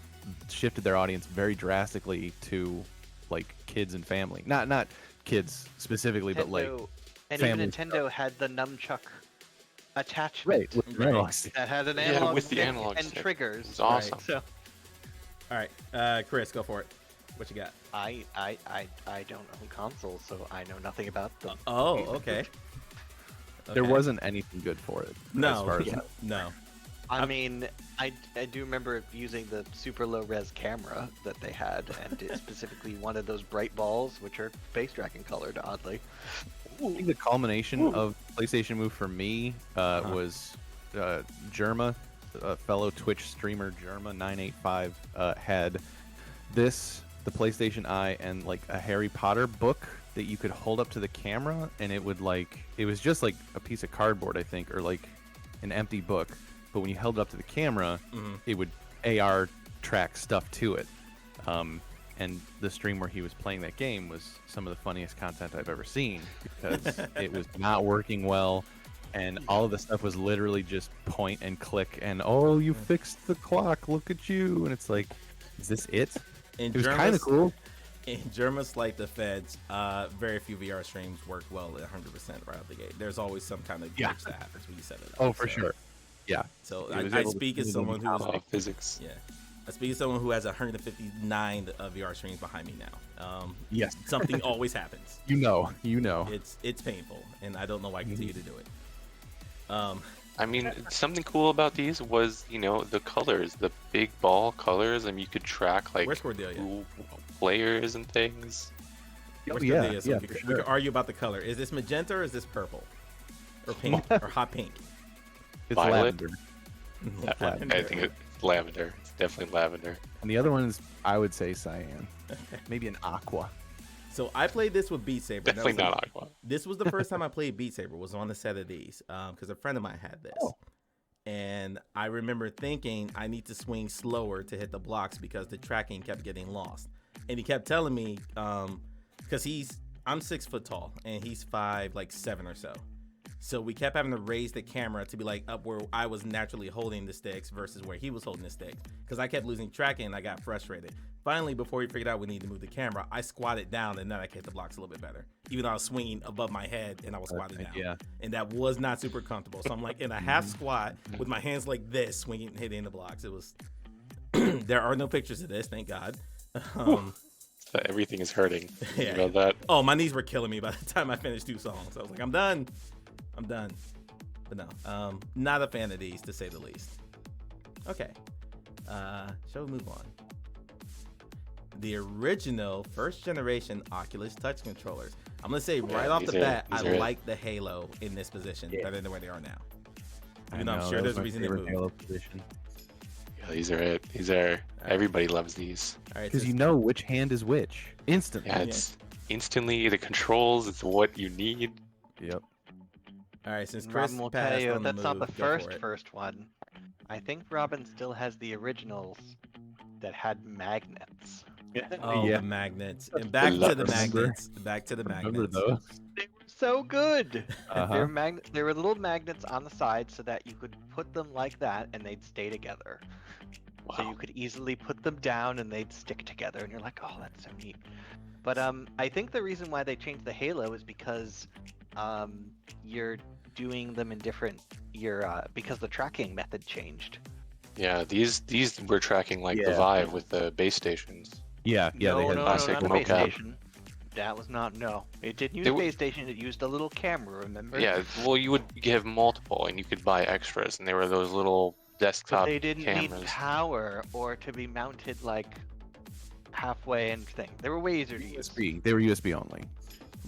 Speaker 3: shifted their audience very drastically to like kids and family. Not kids specifically, but like
Speaker 4: and
Speaker 3: family
Speaker 4: even Nintendo had the nunchuck attachment
Speaker 3: right with the
Speaker 1: Right.
Speaker 3: analog stick.
Speaker 4: that had an
Speaker 2: Yeah,
Speaker 4: analog
Speaker 2: with the
Speaker 4: stick
Speaker 2: analog
Speaker 4: and
Speaker 2: stick.
Speaker 4: triggers.
Speaker 2: It's awesome.
Speaker 4: So
Speaker 1: All right, Chris, go for it. What you got?
Speaker 4: I don't own consoles, so I know nothing about them.
Speaker 1: Oh, okay.
Speaker 3: There
Speaker 1: Okay.
Speaker 3: wasn't anything good for it.
Speaker 1: No,
Speaker 3: as far as
Speaker 1: yeah, no.
Speaker 4: I mean, I do remember using the super low res camera that they had, and it specifically wanted those bright balls, which are face tracking colored, oddly.
Speaker 3: I think the culmination of PlayStation move for me was Germa, a fellow Twitch streamer, Germa985, had this, the PlayStation Eye, and like a Harry Potter book that you could hold up to the camera, and it would like, it was just like a piece of cardboard, I think, or like an empty book. But when you held it up to the camera, it would AR track stuff to it. And the stream where he was playing that game was some of the funniest content I've ever seen because it was not working well. And all of the stuff was literally just point and click and, oh, you fixed the clock, look at you. And it's like, is this it?
Speaker 1: And
Speaker 3: It was kind of cool.
Speaker 1: In Germa's like the feds, very few VR streams work well at 100% right out the gate. There's always some kind of glitch that happens when you set it up.
Speaker 3: Oh, for sure. Yeah.
Speaker 1: So
Speaker 3: It was
Speaker 1: I
Speaker 3: able to
Speaker 1: speak as
Speaker 3: do
Speaker 1: someone who
Speaker 2: Oh, physics.
Speaker 1: yeah. I speak as someone who has 159 VR streams behind me now.
Speaker 3: Yes.
Speaker 1: Something always happens.
Speaker 3: You know.
Speaker 1: It's painful, and I don't know why I continue to do it.
Speaker 2: I mean, something cool about these was, you know, the colors, the big ball colors. I mean, you could track like
Speaker 1: Where's Cordelia?
Speaker 2: players and things.
Speaker 1: Where's
Speaker 3: yeah,
Speaker 1: Cordelia? So
Speaker 3: yeah,
Speaker 1: we
Speaker 3: for
Speaker 1: could
Speaker 3: sure.
Speaker 1: argue about the color. Is this magenta or is this purple? Or pink? Or hot pink?
Speaker 3: It's
Speaker 2: Violet?
Speaker 3: lavender.
Speaker 2: I think it's lavender. It's definitely lavender.
Speaker 3: And the other one is, I would say, cyan. Maybe an aqua.
Speaker 1: So I played this with Beat Saber.
Speaker 2: Definitely not aqua.
Speaker 1: This was the first time I played Beat Saber. Was on a set of these because a friend of mine had this, and I remember thinking I need to swing slower to hit the blocks because the tracking kept getting lost. And he kept telling me because I'm 6 foot tall and he's 5'7" or so. So we kept having to raise the camera to be like up where I was naturally holding the sticks versus where he was holding the sticks because I kept losing tracking and I got frustrated. Finally, before we figured out we need to move the camera, I squatted down and then I could hit the blocks a little bit better. Even though I was swinging above my head and I was squatted down.
Speaker 3: Yeah.
Speaker 1: And that was not super comfortable. So I'm like in a half squat with my hands like this, swinging, hitting the blocks. It was, there are no pictures of this, thank God.
Speaker 2: Everything is hurting.
Speaker 1: Yeah.
Speaker 2: About that.
Speaker 1: Oh, my knees were killing me by the time I finished 2 songs. I was like, I'm done. But no, not a fan of these to say the least. Okay, shall we move on? The original first generation Oculus touch controllers. I'm gonna say right off the bat, I like the Halo in this position better than the way they are now. Even though I'm sure there's a reason they moved.
Speaker 3: Halo position.
Speaker 2: Yeah, these are it. These are everybody loves these.
Speaker 1: All right,
Speaker 3: Because you know which hand is which instantly.
Speaker 2: Yeah, it's instantly the controls. It's what you need.
Speaker 3: Yep.
Speaker 1: all right. Since Chris
Speaker 4: Robin will
Speaker 1: passed
Speaker 4: tell you
Speaker 1: on the
Speaker 4: that's not the
Speaker 1: move, go for it.
Speaker 4: first one. I think Robin still has the originals that had magnets.
Speaker 1: Oh,
Speaker 3: yeah.
Speaker 1: the magnets. And back to the magnets. Back to the
Speaker 3: Remember
Speaker 1: magnets.
Speaker 3: those?
Speaker 4: They were so good.
Speaker 3: Uh-huh.
Speaker 4: There were little magnets on the side so that you could put them like that and they'd stay together. So you could easily put them down and they'd stick together, and you're like, oh, that's so neat. But I think the reason why they changed the Halo is because you're doing them in different because the tracking method changed.
Speaker 2: Yeah, these were tracking like the Vive with the base stations.
Speaker 3: Yeah,
Speaker 4: no,
Speaker 3: they had
Speaker 4: no,
Speaker 2: classic
Speaker 4: not a base
Speaker 2: mocap.
Speaker 4: station. That was not It didn't use a base station. It used a little camera. Remember?
Speaker 2: Yeah, well, you would have multiple, and you could buy extras, and they were those little desktop
Speaker 4: But they didn't
Speaker 2: cameras.
Speaker 4: need power or to be mounted like halfway and thing. They were way easier to use.
Speaker 3: USB. They were USB only.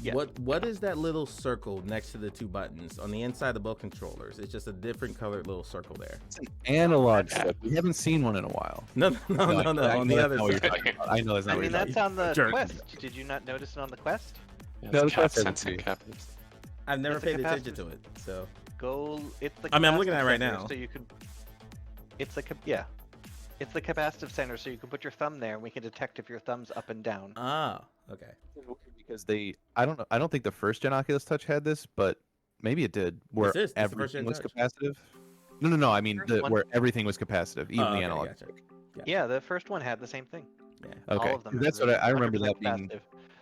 Speaker 4: Yeah.
Speaker 1: What is that little circle next to the 2 buttons on the inside of both controllers? It's just a different colored little circle there.
Speaker 3: It's an analog stick. We haven't seen one in a while.
Speaker 1: No. On the other side.
Speaker 3: I know that's not
Speaker 4: I
Speaker 3: what
Speaker 4: mean,
Speaker 3: you're
Speaker 4: that's on the
Speaker 1: Jerk.
Speaker 4: Quest. Did you not notice it on the Quest?
Speaker 2: Yeah,
Speaker 3: No,
Speaker 2: it's
Speaker 3: the
Speaker 2: cap
Speaker 3: Quest hasn't
Speaker 2: sensing
Speaker 3: seen.
Speaker 2: capitals.
Speaker 1: I've never
Speaker 4: It's a
Speaker 1: paid attention to
Speaker 4: capacitor.
Speaker 1: it. So
Speaker 4: Go. It's the.
Speaker 1: I mean, I'm looking at it right
Speaker 4: capacitor
Speaker 1: now.
Speaker 4: So you could. It's like a yeah. It's the capacitive center, so you can put your thumb there, and we can detect if your thumb's up and down.
Speaker 1: Oh, okay.
Speaker 3: Because I don't know, I don't think the first gen Oculus Touch had this, but maybe it did, where
Speaker 1: This is the first
Speaker 3: everything
Speaker 1: gen
Speaker 3: was
Speaker 1: Touch.
Speaker 3: capacitive. No. I mean,
Speaker 4: First one-
Speaker 3: where everything was capacitive, even
Speaker 1: Oh,
Speaker 3: the
Speaker 1: okay,
Speaker 3: analog.
Speaker 1: gotcha.
Speaker 4: Yeah, the first one had the same thing.
Speaker 1: Yeah.
Speaker 3: Okay,
Speaker 4: All of them.
Speaker 3: that's what I remember.
Speaker 4: 100%
Speaker 3: That being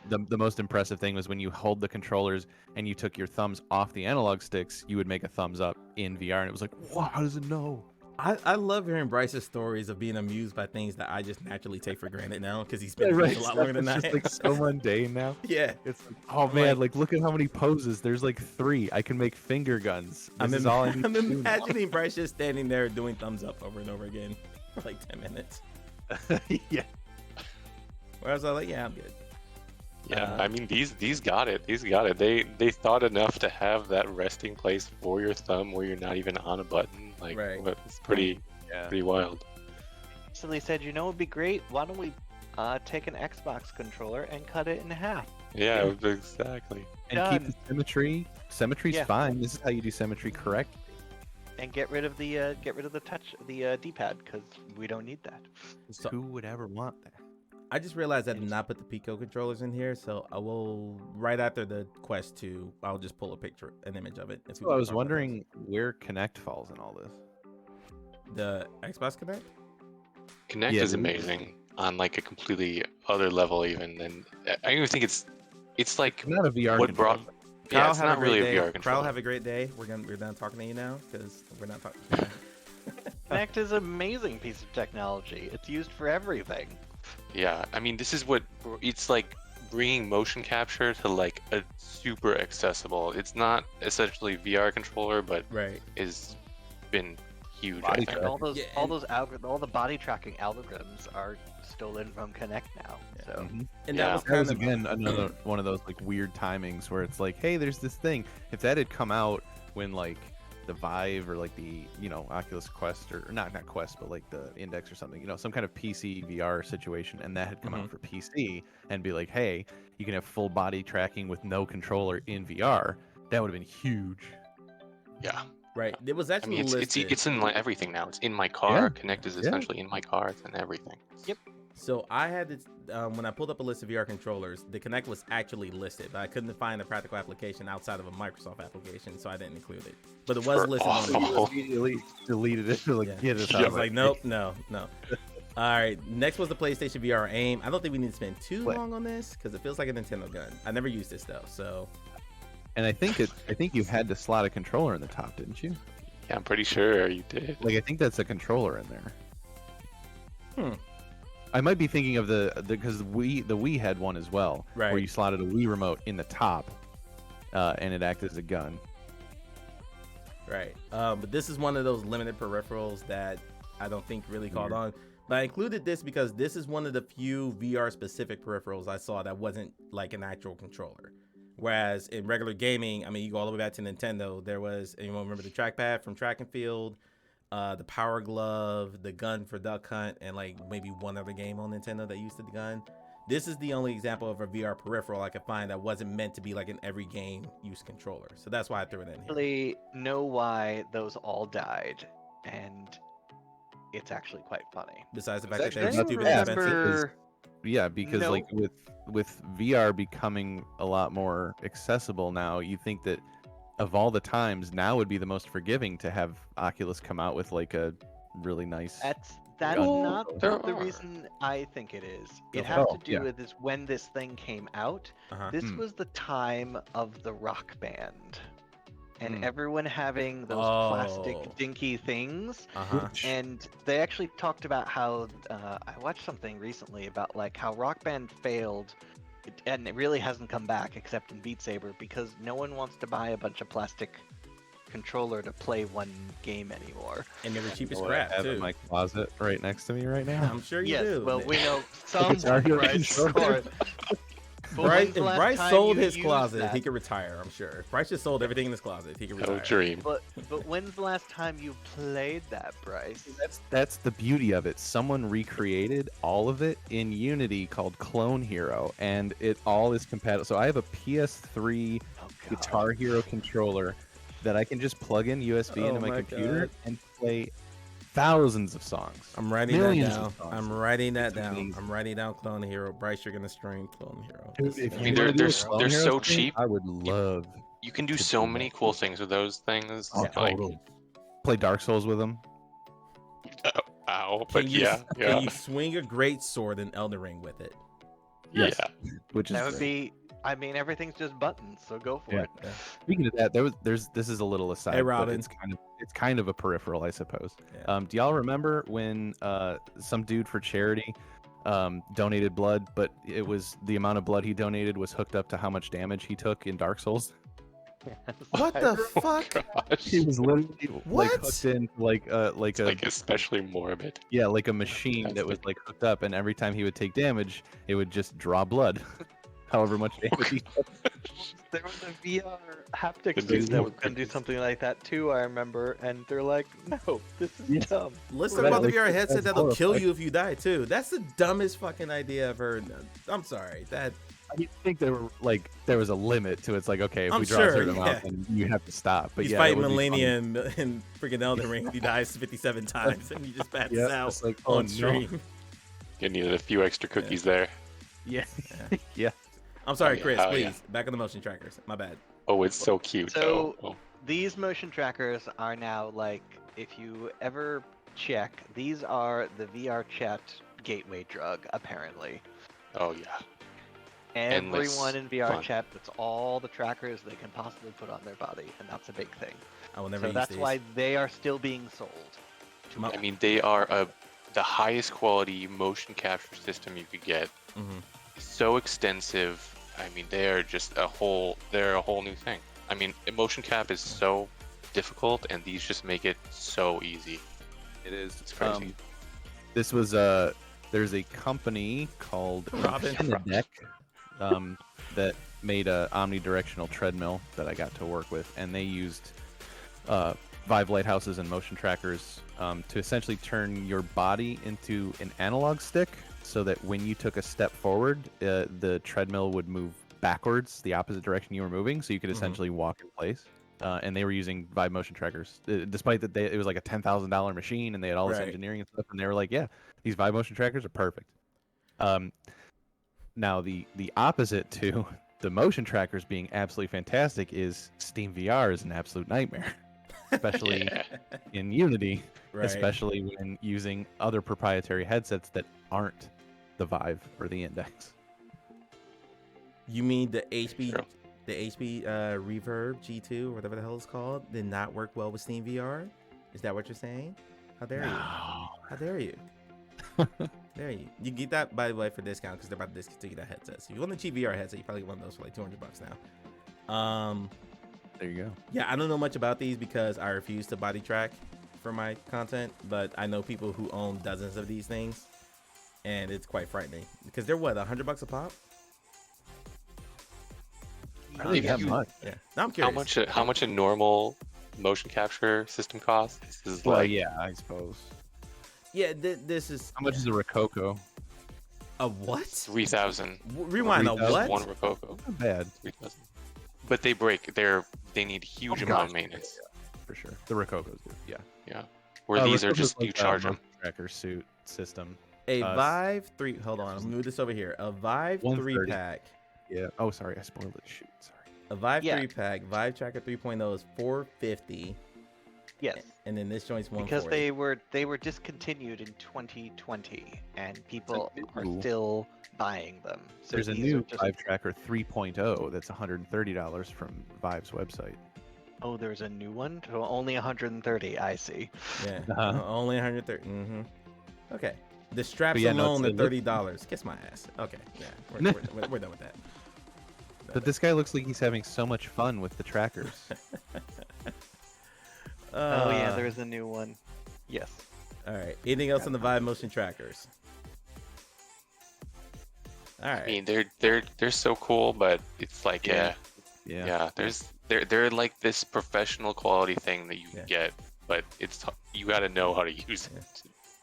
Speaker 4: capacitive.
Speaker 3: the most impressive thing was when you hold the controllers and you took your thumbs off the analog sticks, you would make a thumbs up in VR, and it was like, wow, how does it know?
Speaker 1: I love hearing Bryce's stories of being amused by things that I just naturally take for granted now because he's been
Speaker 3: Right,
Speaker 1: a lot longer than I
Speaker 3: it's
Speaker 1: am.
Speaker 3: just like so mundane now.
Speaker 1: Yeah.
Speaker 3: It's like, oh man, like look at how many poses. There's like 3. I can make finger guns. This is all I need
Speaker 1: I'm
Speaker 3: to do now.
Speaker 1: imagining Bryce just standing there doing thumbs up over and over again for like 10 minutes.
Speaker 3: Yeah.
Speaker 1: Whereas I was like, yeah, I'm good.
Speaker 2: Yeah, I mean these got it. These got it. They thought enough to have that resting place for your thumb where you're not even on a button. Like,
Speaker 1: Right.
Speaker 2: it's pretty wild.
Speaker 4: So they said, you know, it'd be great. Why don't we take an Xbox controller and cut it in half?
Speaker 2: Yeah, exactly.
Speaker 3: And keep the symmetry. Symmetry's
Speaker 4: Yeah.
Speaker 3: fine. This is how you do symmetry correct.
Speaker 4: And get rid of the touch, the D-pad, because we don't need that.
Speaker 1: So-
Speaker 3: Who would ever want that?
Speaker 1: I just realized I did not put the Pico controllers in here, so I will, right after the Quest 2, I'll just pull an image of it. if we
Speaker 3: So I
Speaker 1: wanna
Speaker 3: was
Speaker 1: talk about
Speaker 3: wondering where Connect falls in all this.
Speaker 1: those. The Xbox Connect?
Speaker 2: Connect
Speaker 3: Yeah,
Speaker 2: is
Speaker 3: the-
Speaker 2: amazing on like a completely other level even, and I even think it's like
Speaker 3: Not a VR
Speaker 2: what
Speaker 3: controller.
Speaker 2: brought. Yeah, it's not really a VR
Speaker 1: Kyle,
Speaker 2: controller.
Speaker 1: have a great day. We're done talking to you now because we're not talking.
Speaker 4: Kinect is an amazing piece of technology. It's used for everything.
Speaker 2: Yeah, I mean this is what it's like, bringing motion capture to like a super accessible. It's not essentially VR controller, but
Speaker 1: Right.
Speaker 2: is been huge.
Speaker 3: Body
Speaker 2: I think.
Speaker 3: track.
Speaker 4: All those,
Speaker 1: Yeah,
Speaker 4: all those all the body tracking algorithms are stolen from Kinect now. So
Speaker 3: Mhm.
Speaker 1: And
Speaker 2: Yeah.
Speaker 1: that was
Speaker 3: That
Speaker 1: kind
Speaker 3: was
Speaker 1: of
Speaker 3: again another one of those like weird timings where it's like, hey, there's this thing. If that had come out when like the Vive or like the Oculus Quest or not Quest but like the Index or something, some kind of PC VR situation, and that had come out for PC and be like, hey, you can have full body tracking with no controller in VR, that would have been huge.
Speaker 2: Yeah.
Speaker 1: right. It was
Speaker 2: I
Speaker 1: actually
Speaker 2: mean,
Speaker 1: listed.
Speaker 2: it's in everything now. It's in my car.
Speaker 3: Yeah.
Speaker 2: Connect is
Speaker 3: Yeah.
Speaker 2: essentially in my car. It's in everything.
Speaker 1: So I had this when I pulled up a list of VR controllers, the Kinect was actually listed, but I couldn't find a practical application outside of a Microsoft application, so I didn't include it. But it was
Speaker 2: For
Speaker 1: listed on the
Speaker 2: awful.
Speaker 1: list.
Speaker 3: Immediately deleted it. Like,
Speaker 1: Yeah.
Speaker 3: get us
Speaker 1: I
Speaker 3: out
Speaker 1: was
Speaker 3: of
Speaker 1: like,
Speaker 3: it.
Speaker 1: nope, no. All right, next was the PlayStation VR Aim. I don't think we need to spend too
Speaker 3: What?
Speaker 1: long on this because it feels like a Nintendo gun. I never used this though, so
Speaker 3: And I think you had to slot a controller in the top, didn't you?
Speaker 2: Yeah, I'm pretty sure you did.
Speaker 3: Like, I think that's a controller in there.
Speaker 1: Hmm.
Speaker 3: I might be thinking of because the Wii had one as well,
Speaker 1: Right.
Speaker 3: where you slotted a Wii remote in the top, and it acted as a gun.
Speaker 1: right. But this is one of those limited peripherals that I don't think really caught on. But I included this because this is one of the few VR specific peripherals I saw that wasn't like an actual controller. Whereas in regular gaming, I mean, you go all the way back to Nintendo, there was, anyone remember the trackpad from Track and Field, the Power Glove, the gun for Duck Hunt, and like maybe one other game on Nintendo that used the gun. This is the only example of a VR peripheral I could find that wasn't meant to be like an every game use controller. So that's why I threw it in here.
Speaker 4: really know why those all died, and it's actually quite funny.
Speaker 1: Besides the fact that
Speaker 3: actually
Speaker 1: they're
Speaker 3: not
Speaker 1: stupid
Speaker 3: too bad.
Speaker 1: expensive.
Speaker 4: Remember,
Speaker 3: Yeah, because
Speaker 4: No.
Speaker 3: like with VR becoming a lot more accessible now, you think that of all the times, now would be the most forgiving to have Oculus come out with like a really nice.
Speaker 4: that's
Speaker 3: Well,
Speaker 4: not
Speaker 2: there
Speaker 4: the
Speaker 2: are.
Speaker 4: reason I think it is. It
Speaker 1: Okay.
Speaker 4: has
Speaker 3: Oh,
Speaker 4: to do
Speaker 3: yeah.
Speaker 4: with this when this thing came out.
Speaker 1: Uh-huh.
Speaker 4: This was the time of the Rock Band, and
Speaker 3: Hmm.
Speaker 4: everyone having those
Speaker 1: Oh.
Speaker 4: plastic dinky things.
Speaker 1: Uh-huh.
Speaker 4: And they actually talked about how I watched something recently about like how Rock Band failed, and it really hasn't come back except in Beat Saber because no one wants to buy a bunch of plastic controller to play one game anymore.
Speaker 1: And they were cheap as
Speaker 3: What
Speaker 1: crap
Speaker 3: I have in
Speaker 1: too.
Speaker 3: my closet right next to me right now.
Speaker 1: I'm sure you
Speaker 4: Yes,
Speaker 1: do.
Speaker 4: well we know some
Speaker 3: Guitar Hero
Speaker 4: Bryce
Speaker 3: controller.
Speaker 4: But
Speaker 1: Bryce,
Speaker 4: when's the
Speaker 1: if
Speaker 4: last
Speaker 1: Bryce
Speaker 4: time
Speaker 1: sold
Speaker 4: you
Speaker 1: his
Speaker 4: used
Speaker 1: closet,
Speaker 4: that?
Speaker 1: he could retire. I'm sure. If Bryce just sold everything in his closet, he could
Speaker 2: No
Speaker 1: retire.
Speaker 2: dream.
Speaker 4: But when's the last time you played that, Bryce?
Speaker 3: That's the beauty of it. Someone recreated all of it in Unity called Clone Hero, and it all is compatible. So I have a PS3
Speaker 4: Oh, God.
Speaker 3: Guitar Hero controller that I can just plug in USB
Speaker 1: Oh
Speaker 3: into my
Speaker 1: my
Speaker 3: computer
Speaker 1: God.
Speaker 3: and play thousands of songs.
Speaker 1: I'm writing that
Speaker 3: Millions
Speaker 1: down.
Speaker 3: of songs.
Speaker 1: I'm writing that
Speaker 3: It's
Speaker 1: down.
Speaker 3: amazing.
Speaker 1: I'm writing down Clone Hero. Bryce, you're gonna stream Clone Hero.
Speaker 3: Dude, if
Speaker 2: I mean,
Speaker 3: you wanna do
Speaker 2: they're
Speaker 3: a Clone
Speaker 2: they're
Speaker 3: Hero
Speaker 2: so
Speaker 3: stream,
Speaker 2: cheap.
Speaker 3: I would love.
Speaker 2: You can do
Speaker 3: to
Speaker 2: so
Speaker 3: do
Speaker 2: many
Speaker 3: that.
Speaker 2: cool things with those things.
Speaker 3: Oh,
Speaker 2: Like,
Speaker 3: totally. Play Dark Souls with them.
Speaker 2: ow, but yeah.
Speaker 1: Can you swing a great sword in Elden Ring with it?
Speaker 2: Yeah.
Speaker 3: Which is
Speaker 4: That would
Speaker 3: great.
Speaker 4: be. I mean, everything's just buttons, so go for
Speaker 3: Yeah.
Speaker 4: it.
Speaker 1: Yeah.
Speaker 3: Speaking of that, this is a little aside.
Speaker 1: Hey,
Speaker 3: but
Speaker 1: Robin.
Speaker 3: it's kind of a peripheral, I suppose.
Speaker 1: Yeah.
Speaker 3: Do y'all remember when some dude for charity donated blood, but it was the amount of blood he donated was hooked up to how much damage he took in Dark Souls?
Speaker 1: What the fuck?
Speaker 2: Gosh.
Speaker 3: He was literally like
Speaker 1: What?
Speaker 3: hooked in like
Speaker 2: It's like especially morbid.
Speaker 3: yeah, like a machine that was like hooked up, and every time he would take damage, it would just draw blood. However much damage he took.
Speaker 4: There was a VR haptic
Speaker 2: The
Speaker 4: suit that was
Speaker 2: new
Speaker 4: gonna do something like that too. I remember, and they're like, "No, this is
Speaker 3: Yeah.
Speaker 4: dumb."
Speaker 1: Let's
Speaker 3: Right,
Speaker 1: talk about the
Speaker 3: like,
Speaker 1: VR
Speaker 3: that's
Speaker 1: headset that'll kill
Speaker 3: horrifying.
Speaker 1: you if you die too. That's the dumbest fucking idea I've heard. I'm sorry. That
Speaker 3: I think there was a limit to it. It's like, okay, if
Speaker 1: I'm
Speaker 3: we draw
Speaker 1: sure,
Speaker 3: a certain
Speaker 1: yeah.
Speaker 3: amount, then you have to stop. But
Speaker 1: he's
Speaker 3: yeah,
Speaker 1: fighting
Speaker 3: it would be funny.
Speaker 1: Millennium in freaking Elden Ring. He dies 57 times and he just passes
Speaker 3: Yeah,
Speaker 1: out
Speaker 3: it's like,
Speaker 1: on
Speaker 3: oh, no.
Speaker 1: stream.
Speaker 2: You needed a few extra cookies there.
Speaker 3: Yeah,
Speaker 1: Yeah.
Speaker 3: yeah.
Speaker 1: I'm sorry,
Speaker 2: yeah,
Speaker 1: Chris.
Speaker 2: oh,
Speaker 1: Please
Speaker 2: yeah.
Speaker 1: back on the motion trackers. My bad.
Speaker 2: Oh, it's so cute.
Speaker 4: So-
Speaker 2: though.
Speaker 4: These motion trackers are now like, if you ever check, these are the VR chat gateway drug, apparently.
Speaker 2: Oh yeah. Endless
Speaker 4: Everyone in VR
Speaker 2: fun.
Speaker 4: chat puts all the trackers they can possibly put on their body, and that's a big thing.
Speaker 1: I will never
Speaker 4: So
Speaker 1: use
Speaker 4: that's
Speaker 1: these.
Speaker 4: why they are still being sold.
Speaker 1: My-
Speaker 2: I mean, they are the highest quality motion capture system you could get.
Speaker 1: Mhm.
Speaker 2: So extensive. I mean, they're a whole new thing. I mean, motion cap is so difficult, and these just make it so easy.
Speaker 3: It is.
Speaker 2: It's crazy.
Speaker 3: This was there's a company called
Speaker 1: Robin.
Speaker 3: Kinetec, that made a omnidirectional treadmill that I got to work with, and they used Vive lighthouses and motion trackers to essentially turn your body into an analog stick, so that when you took a step forward, the treadmill would move backwards, the opposite direction you were moving, so you could essentially walk in place. And they were using Vive motion trackers, despite that it was like a $10,000 machine, and they had all this
Speaker 1: Right.
Speaker 3: engineering and stuff, and they were like, "Yeah, these Vive motion trackers are perfect." Now the opposite to the motion trackers being absolutely fantastic is Steam VR is an absolute nightmare, especially
Speaker 2: Yeah.
Speaker 3: in Unity,
Speaker 1: Right.
Speaker 3: especially when using other proprietary headsets that aren't the Vive or the Index.
Speaker 1: You mean the HP,
Speaker 2: True.
Speaker 1: the HP Reverb G2 or whatever the hell it's called did not work well with Steam VR? Is that what you're saying? How dare you? How dare you? There you. You get that, by the way, for discount because they're about to discontinue that headset. So if you want the cheap VR headset, you probably get one of those for like $200 now.
Speaker 3: There you go.
Speaker 1: Yeah, I don't know much about these because I refuse to body track for my content, but I know people who own dozens of these things, and it's quite frightening because they're what, $100 a pop?
Speaker 3: I don't think that
Speaker 2: you-
Speaker 3: much.
Speaker 1: Yeah. Now I'm curious.
Speaker 2: How much a normal motion capture system costs? This is
Speaker 3: Well,
Speaker 2: like
Speaker 3: yeah, I suppose.
Speaker 1: Yeah, this is
Speaker 3: How much is a Rococo?
Speaker 1: a what?
Speaker 2: 3,000.
Speaker 1: Rewind. A
Speaker 3: 3,000?
Speaker 1: what?
Speaker 2: One Rococo.
Speaker 3: Not bad,
Speaker 2: 3,000. But they break. They need huge
Speaker 3: Oh,
Speaker 2: amount
Speaker 3: gosh.
Speaker 2: of maintenance.
Speaker 3: for sure. The Rococos do, yeah.
Speaker 2: Yeah. Where these are
Speaker 3: Rococo's
Speaker 2: just
Speaker 3: like
Speaker 2: you
Speaker 3: a
Speaker 2: charge them.
Speaker 3: motion tracker suit system.
Speaker 1: A
Speaker 3: Uh,
Speaker 1: Vive 3. Hold on. I'll move this over here. A Vive
Speaker 3: 130.
Speaker 1: 3-pack.
Speaker 3: Yeah. Oh, sorry, I spoiled it. Shoot, sorry.
Speaker 1: A Vive
Speaker 4: Yeah.
Speaker 1: 3-pack. Vive Tracker 3.0 is $450.
Speaker 4: Yes,
Speaker 1: And then this joint's $140.
Speaker 4: because they were discontinued in 2020, and people are
Speaker 3: new-
Speaker 4: still buying them. So
Speaker 3: There's a
Speaker 4: these
Speaker 3: new
Speaker 4: are just,
Speaker 3: Vive Tracker 3.0 that's $130 from Vive's website.
Speaker 4: Oh, there's a new one. So only 130. I see.
Speaker 1: Yeah.
Speaker 3: Uh-huh.
Speaker 1: Only 130. Mm-hmm. Okay. The straps
Speaker 3: yeah, no,
Speaker 1: alone
Speaker 3: it's-
Speaker 1: are $30. Kiss my ass. Okay. Yeah. We're done with that.
Speaker 3: But this guy looks like he's having so much fun with the trackers.
Speaker 4: Oh yeah, there is a new one. Yes.
Speaker 1: All right. Anything else on the Vive motion trackers? All right.
Speaker 2: I mean, they're so cool, but it's like
Speaker 3: Yeah.
Speaker 2: yeah. They're like this professional quality thing that you
Speaker 1: Yeah.
Speaker 2: get, but you got to know how to use it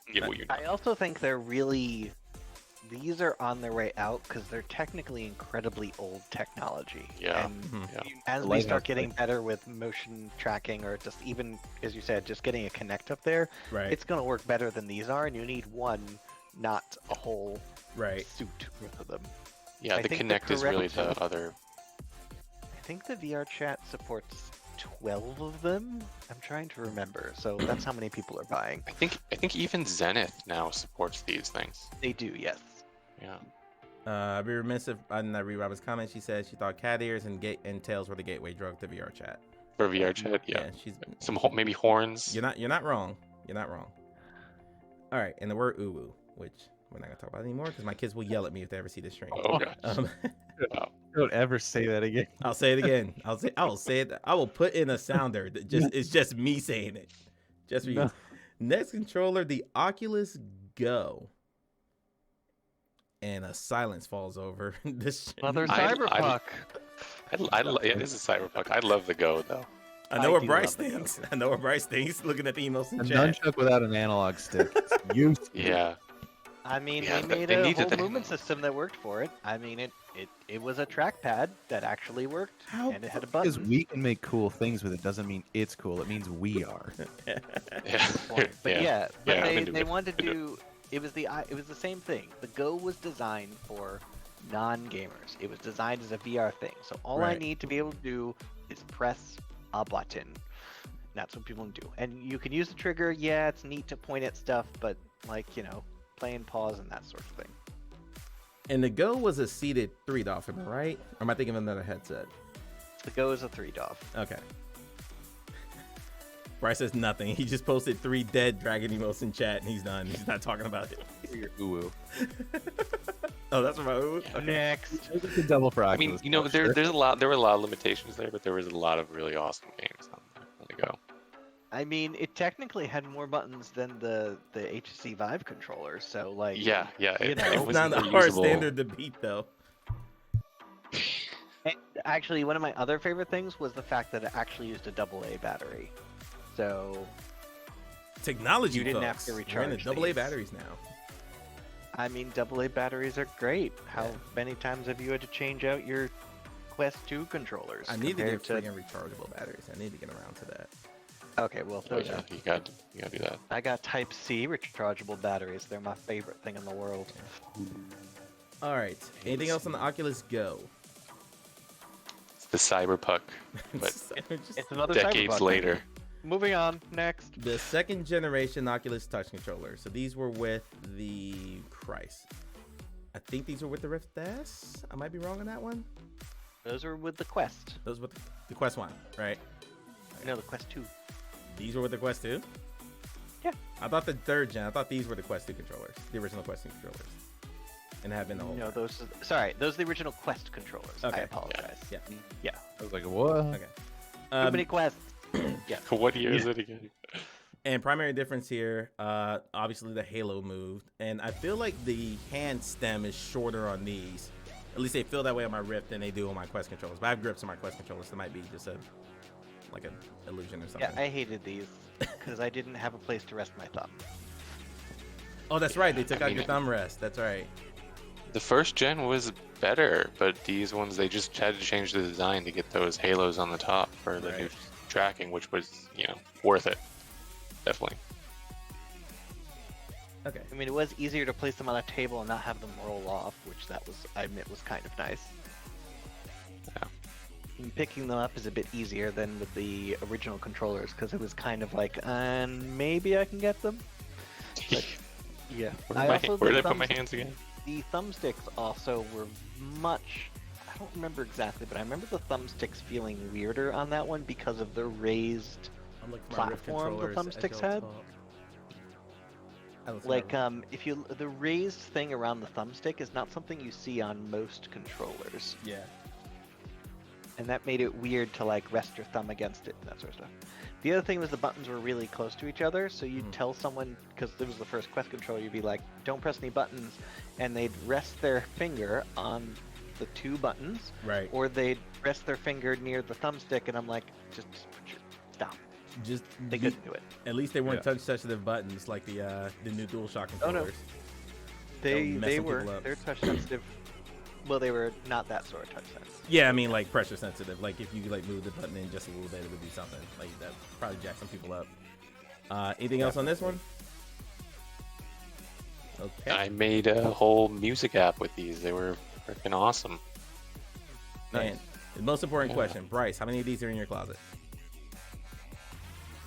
Speaker 2: to get what you
Speaker 4: I
Speaker 2: need.
Speaker 4: also think they're really these are on their way out because they're technically incredibly old technology.
Speaker 2: Yeah.
Speaker 4: And
Speaker 2: Yeah.
Speaker 4: as we start getting better with motion tracking, or just even, as you said, just getting a Kinect up there, it's going to work better than these are, and you need one, not a whole suit with them.
Speaker 2: Yeah, the Kinect is really the other.
Speaker 4: I think the VR chat supports 12 of them. I'm trying to remember. So that's how many people are buying.
Speaker 2: I think even Zenith now supports these things.
Speaker 4: They do, yes.
Speaker 2: Yeah.
Speaker 1: I'd be remiss if I did not read Robin's comment. She said she thought cat ears and tails were the gateway drug to VR chat.
Speaker 2: For VR chat, yeah.
Speaker 1: She's
Speaker 2: maybe horns.
Speaker 1: You're not wrong. You're not wrong. All right, and the word uwu, which we're not gonna talk about anymore because my kids will yell at me if they ever see this stream.
Speaker 2: Oh god.
Speaker 3: Don't ever say that again.
Speaker 1: I'll say it again. I will say it. I will put in a sounder that it's just me saying it. Just for you. Next controller, the Oculus Go. And a silence falls over this.
Speaker 4: Another Cyberpunk.
Speaker 2: Yeah, this is Cyberpunk. I love the Go though.
Speaker 1: I know what Bryce thinks. I know what Bryce thinks. Looking at the emails in chat.
Speaker 3: Nunchuck without an analog stick.
Speaker 2: Yeah.
Speaker 4: I mean, they made a whole movement system that worked for it. I mean, it was a trackpad that actually worked, and it had a button.
Speaker 3: Because we can make cool things with it doesn't mean it's cool. It means we are.
Speaker 4: But they wanted to do. It was the same thing. The Go was designed for non-gamers. It was designed as a VR thing. So all I need to be able to do is press a button. That's what people do. And you can use the trigger. Yeah, it's neat to point at stuff, but play and pause and that sort of thing.
Speaker 1: And the Go was a seated 3DOF, am I right? Or am I thinking of another headset?
Speaker 4: The Go is a 3DOF.
Speaker 1: Okay. Bryce says nothing. He just posted 3 dead dragon emotes in chat, and he's done. He's not talking about it.
Speaker 3: Your uwu.
Speaker 1: Oh, that's for my uwu?
Speaker 2: Yeah.
Speaker 4: Next.
Speaker 3: It's a double for Oculus.
Speaker 2: I mean, there's a lot. There were a lot of limitations there, but there was a lot of really awesome games on the Go.
Speaker 4: I mean, it technically had more buttons than the HTC Vive controller, so like.
Speaker 2: Yeah.
Speaker 1: It was not a hard standard to beat, though.
Speaker 4: And actually, one of my other favorite things was the fact that it actually used a AA battery. So.
Speaker 1: Technology,
Speaker 4: you didn't
Speaker 1: folks.
Speaker 4: have to recharge.
Speaker 1: We're in AA batteries now.
Speaker 4: I mean, AA batteries are great. How many times have you had to change out your Quest 2 controllers?
Speaker 1: I need to get friggin' rechargeable batteries. I need to get around to that.
Speaker 4: Okay, well,
Speaker 2: you got to do that.
Speaker 4: I got Type C rechargeable batteries. They're my favorite thing in the world.
Speaker 1: All right. Anything else on the Oculus Go?
Speaker 2: It's the Cyberpunk, but
Speaker 4: it's another
Speaker 2: decades
Speaker 4: Cyberpunk.
Speaker 2: later.
Speaker 4: Moving on. Next.
Speaker 1: The second generation Oculus touch controller. So these were with the I think these were with the Rift S. I might be wrong on that one.
Speaker 4: Those are with the Quest.
Speaker 1: Those with the Quest 1, right?
Speaker 4: No, the Quest 2.
Speaker 1: These were with the Quest 2?
Speaker 4: Yeah.
Speaker 1: I thought the third gen. I thought these were the Quest 2 controllers, the original Quest 2 controllers, and have been the whole.
Speaker 4: No, those are the original Quest controllers.
Speaker 1: Okay.
Speaker 4: I apologize.
Speaker 1: Yeah.
Speaker 3: I was like, what?
Speaker 1: Okay.
Speaker 4: Too many quests.
Speaker 1: Yeah.
Speaker 2: What year is it again?
Speaker 1: And primary difference here, obviously the Halo moved, and I feel like the hand stem is shorter on these. At least they feel that way on my Rift than they do on my Quest controllers. But I have grips on my Quest controllers, so it might be just an illusion or something.
Speaker 4: Yeah, I hated these because I didn't have a place to rest my thumb.
Speaker 1: Oh, that's right. They took out your thumb rest. That's right.
Speaker 2: The first gen was better, but these ones, they just had to change the design to get those halos on the top for the new tracking, which was, worth it. Definitely.
Speaker 1: Okay.
Speaker 4: I mean, it was easier to place them on a table and not have them roll off, which I admit was kind of nice.
Speaker 2: Yeah.
Speaker 4: And picking them up is a bit easier than with the original controllers, because it was kind of like, maybe I can get them. But, yeah.
Speaker 2: Where did I put my hands again?
Speaker 4: The thumbsticks also were much. I don't remember exactly, but I remember the thumbsticks feeling weirder on that one because of the raised platform the thumbsticks had. Like the raised thing around the thumbstick is not something you see on most controllers.
Speaker 1: Yeah.
Speaker 4: And that made it weird to rest your thumb against it and that sort of stuff. The other thing was the buttons were really close to each other, so you'd tell someone, because it was the first Quest controller, you'd be like, don't press any buttons, and they'd rest their finger on the 2 buttons,
Speaker 1: right?
Speaker 4: Or they'd rest their finger near the thumbstick, and I'm like, just stop. They couldn't do it.
Speaker 1: At least they weren't touch sensitive buttons like the new DualShock controllers.
Speaker 4: They're touch sensitive. Well, they were not that sort of touch sensitive.
Speaker 1: Yeah, I mean like pressure sensitive. Like if you like move the button in just a little bit, it would do something. Like that probably jack some people up. Anything else on this one? Okay.
Speaker 2: I made a whole music app with these. They were freaking awesome.
Speaker 1: And the most important question, Bryce, how many of these are in your closet?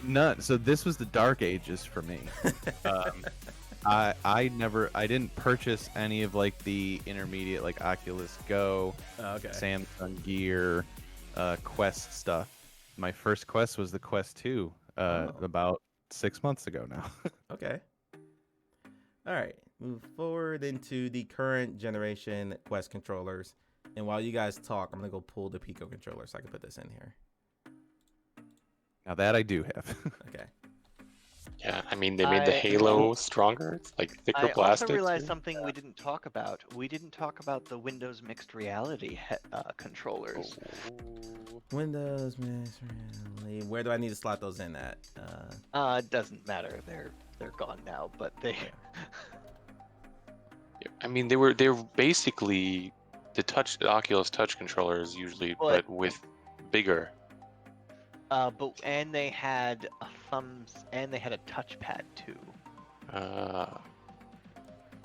Speaker 3: None. So this was the dark ages for me. I didn't purchase any of like the intermediate like Oculus Go, Samsung Gear, Quest stuff. My first Quest was the Quest 2 about 6 months ago now.
Speaker 1: Okay. All right. Move forward into the current generation Quest controllers. And while you guys talk, I'm going to go pull the Pico controller so I can put this in here.
Speaker 3: Now that I do have.
Speaker 1: Okay.
Speaker 2: Yeah, I mean, they made the Halo stronger. It's like thicker plastic.
Speaker 4: I also realized something we didn't talk about. We didn't talk about the Windows Mixed Reality controllers.
Speaker 2: Oh.
Speaker 1: Windows Mixed Reality. Where do I need to slot those in at?
Speaker 4: It doesn't matter. They're gone now, but they.
Speaker 2: Yeah, I mean, they were basically the Oculus Touch controllers usually, but with bigger.
Speaker 4: And they had a touchpad too.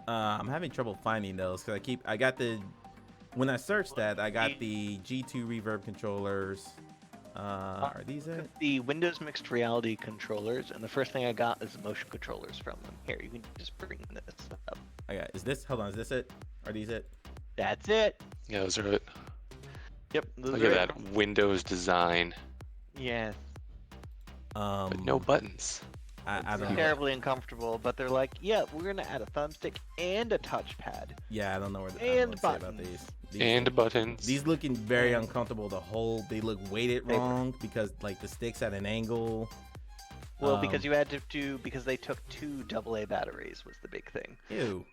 Speaker 1: I'm having trouble finding those because when I searched that, I got the G2 Reverb controllers. Are these it?
Speaker 4: The Windows Mixed Reality controllers, and the first thing I got is the motion controllers from them. Here, you can just bring this up.
Speaker 1: Is this it? Are these it?
Speaker 4: That's it.
Speaker 2: Yeah, those are it.
Speaker 4: Yep.
Speaker 2: Look at that Windows design.
Speaker 4: Yeah.
Speaker 2: But no buttons.
Speaker 1: I don't know.
Speaker 4: Terribly uncomfortable, but they're like, yeah, we're gonna add a thumbstick and a touchpad.
Speaker 1: Yeah, I don't know what to say about these.
Speaker 2: And buttons.
Speaker 1: These looking very uncomfortable to hold. They look weighted wrong because like the stick's at an angle.
Speaker 4: Well, because you had to do because they took 2 AA batteries was the big thing.
Speaker 1: Ew.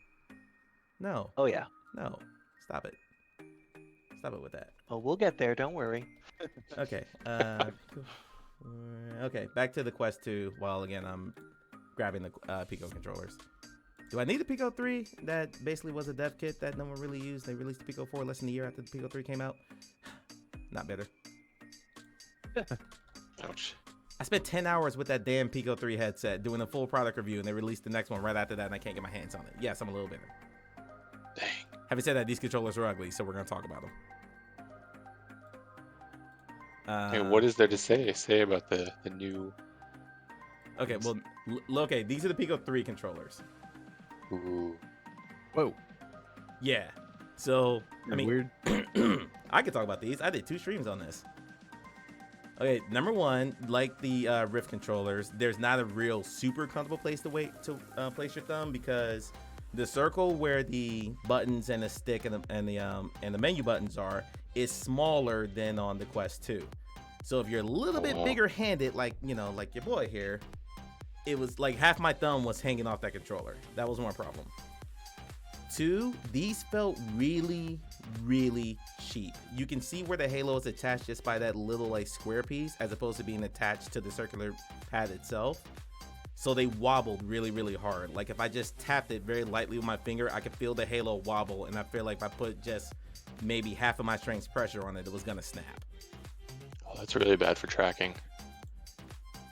Speaker 1: No.
Speaker 4: Oh yeah.
Speaker 1: No. Stop it. Stop it with that.
Speaker 4: Oh, we'll get there. Don't worry.
Speaker 1: Okay. Okay. Back to the Quest 2. While again, I'm grabbing the Pico controllers. Do I need a Pico 3? That basically was a dev kit that no one really used. They released the Pico 4 less than a year after the Pico 3 came out. Not better.
Speaker 2: Ouch.
Speaker 1: I spent 10 hours with that damn Pico 3 headset doing a full product review, and they released the next one right after that, and I can't get my hands on it. Yes, I'm a little bitter.
Speaker 2: Dang.
Speaker 1: Having said that, these controllers are ugly, so we're going to talk about them.
Speaker 2: Hey, what is there to say about the new?
Speaker 1: Okay, well, okay, these are the Pico 3 controllers.
Speaker 2: Ooh.
Speaker 3: Whoa.
Speaker 1: Yeah. So, I mean,
Speaker 3: Weird.
Speaker 1: I could talk about these. I did 2 streams on this. Okay, number one, like the Rift controllers, there's not a real super comfortable place to place your thumb because the circle where the buttons and the stick and the menu buttons are is smaller than on the Quest 2. So if you're a little bit bigger handed, like like your boy here, it was like half my thumb was hanging off that controller. That was one problem. 2, these felt really, really cheap. You can see where the halo is attached just by that little like square piece as opposed to being attached to the circular pad itself. So they wobbled really, really hard. Like if I just tapped it very lightly with my finger, I could feel the halo wobble, and I feel like if I put just maybe half of my strength's pressure on it, it was gonna snap.
Speaker 2: Oh, that's really bad for tracking.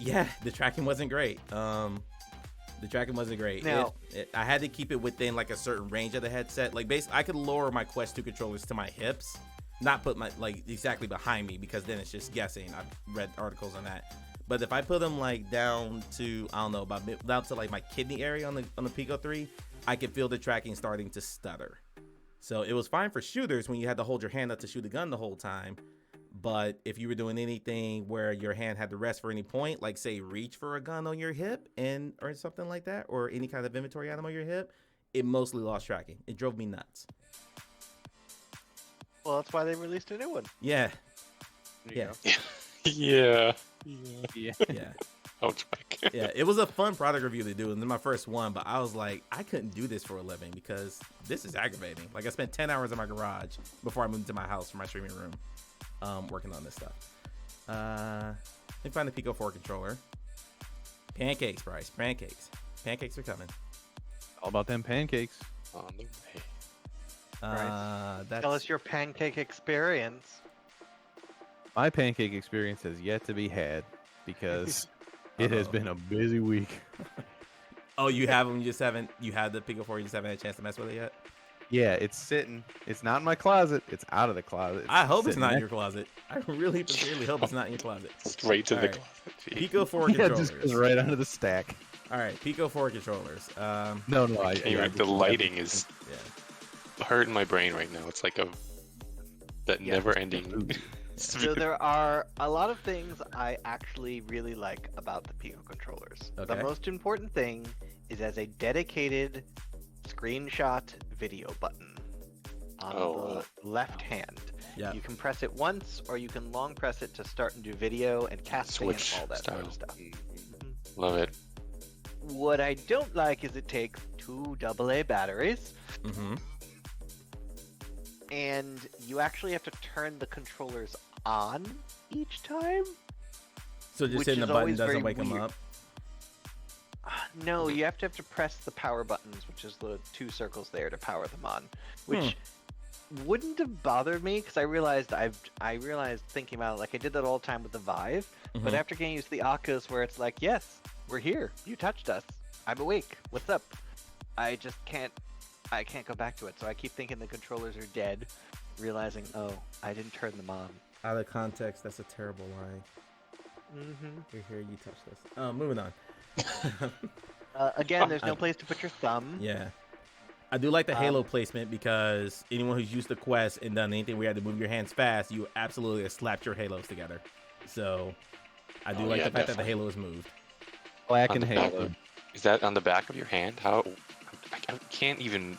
Speaker 1: Yeah, the tracking wasn't great. The tracking wasn't great.
Speaker 4: Now,
Speaker 1: I had to keep it within like a certain range of the headset. Like basically, I could lower my Quest 2 controllers to my hips, not put my like exactly behind me because then it's just guessing. I've read articles on that. But if I put them like down to down to like my kidney area on the Pico 3, I could feel the tracking starting to stutter. So it was fine for shooters when you had to hold your hand up to shoot a gun the whole time. But if you were doing anything where your hand had to rest for any point, like say reach for a gun on your hip or something like that, or any kind of inventory item on your hip, it mostly lost tracking. It drove me nuts.
Speaker 4: Well, that's why they released a new one.
Speaker 1: Yeah. Yeah.
Speaker 2: Yeah.
Speaker 1: Yeah.
Speaker 2: Ouch, Mike.
Speaker 1: Yeah, it was a fun product review to do, and then my first one, but I was like, I couldn't do this for a living because this is aggravating. Like I spent 10 hours in my garage before I moved into my house for my streaming room, working on this stuff. Let me find the Pico 4 controller. Pancakes, Bryce. Pancakes. Pancakes are coming.
Speaker 3: All about them pancakes.
Speaker 2: on the way.
Speaker 1: That's
Speaker 4: Tell us your pancake experience.
Speaker 3: My pancake experience has yet to be had because it has been a busy week.
Speaker 1: Oh, you have them. You just haven't. You had the Pico 4. You just haven't had a chance to mess with it yet.
Speaker 3: Yeah, it's sitting. It's not in my closet. It's out of the closet.
Speaker 1: I hope it's
Speaker 3: sitting
Speaker 1: not in
Speaker 3: next-
Speaker 1: your closet. I really sincerely hope it's not in your closet.
Speaker 2: Straight to the
Speaker 1: Alright.
Speaker 2: closet. Gee.
Speaker 1: Pico 4
Speaker 3: Yeah,
Speaker 1: controllers.
Speaker 3: just goes right under the stack.
Speaker 1: All right, Pico 4 controllers.
Speaker 3: No,
Speaker 2: The lighting is
Speaker 1: Yeah.
Speaker 2: hurting my brain right now. It's like that never-ending.
Speaker 4: So there are a lot of things I actually really like about the Pico controllers.
Speaker 1: Okay.
Speaker 4: The most important thing is as a dedicated screenshot video button on the left hand.
Speaker 1: Yeah.
Speaker 4: You can press it once, or you can long press it to start and do video and casting
Speaker 2: Switch
Speaker 4: and all that
Speaker 2: style.
Speaker 4: sort of stuff.
Speaker 2: Love it.
Speaker 4: What I don't like is it takes 2 AA batteries,
Speaker 1: Mm-hmm.
Speaker 4: and you actually have to turn the controllers on each time.
Speaker 1: So just
Speaker 4: Which
Speaker 1: hitting the
Speaker 4: is
Speaker 1: button
Speaker 4: always
Speaker 1: doesn't
Speaker 4: very
Speaker 1: wake them
Speaker 4: weird.
Speaker 1: up.
Speaker 4: No, you have to press the power buttons, which is the 2 circles there to power them on, which wouldn't have bothered me because I realized thinking about it, like I did that all the time with the Vive, but
Speaker 1: Mhm.
Speaker 4: after getting used to the Oculus, where it's like, yes, we're here, you touched us, I'm awake, what's up? I just can't go back to it, so I keep thinking the controllers are dead, realizing, oh, I didn't turn them on.
Speaker 1: Out of context, that's a terrible line.
Speaker 4: Mm-hmm.
Speaker 1: We're here, you touched us. Moving on.
Speaker 4: Again, there's no place to put your thumb.
Speaker 1: Yeah. I do like the Halo placement because anyone who's used the Quest and done anything where you had to move your hands fast, you absolutely have slapped your Halos together. So I do like the fact that the Halo is moved.
Speaker 3: Black
Speaker 2: On
Speaker 3: and
Speaker 2: the back
Speaker 3: Halo.
Speaker 2: Is that on the back of your hand? How? I can't even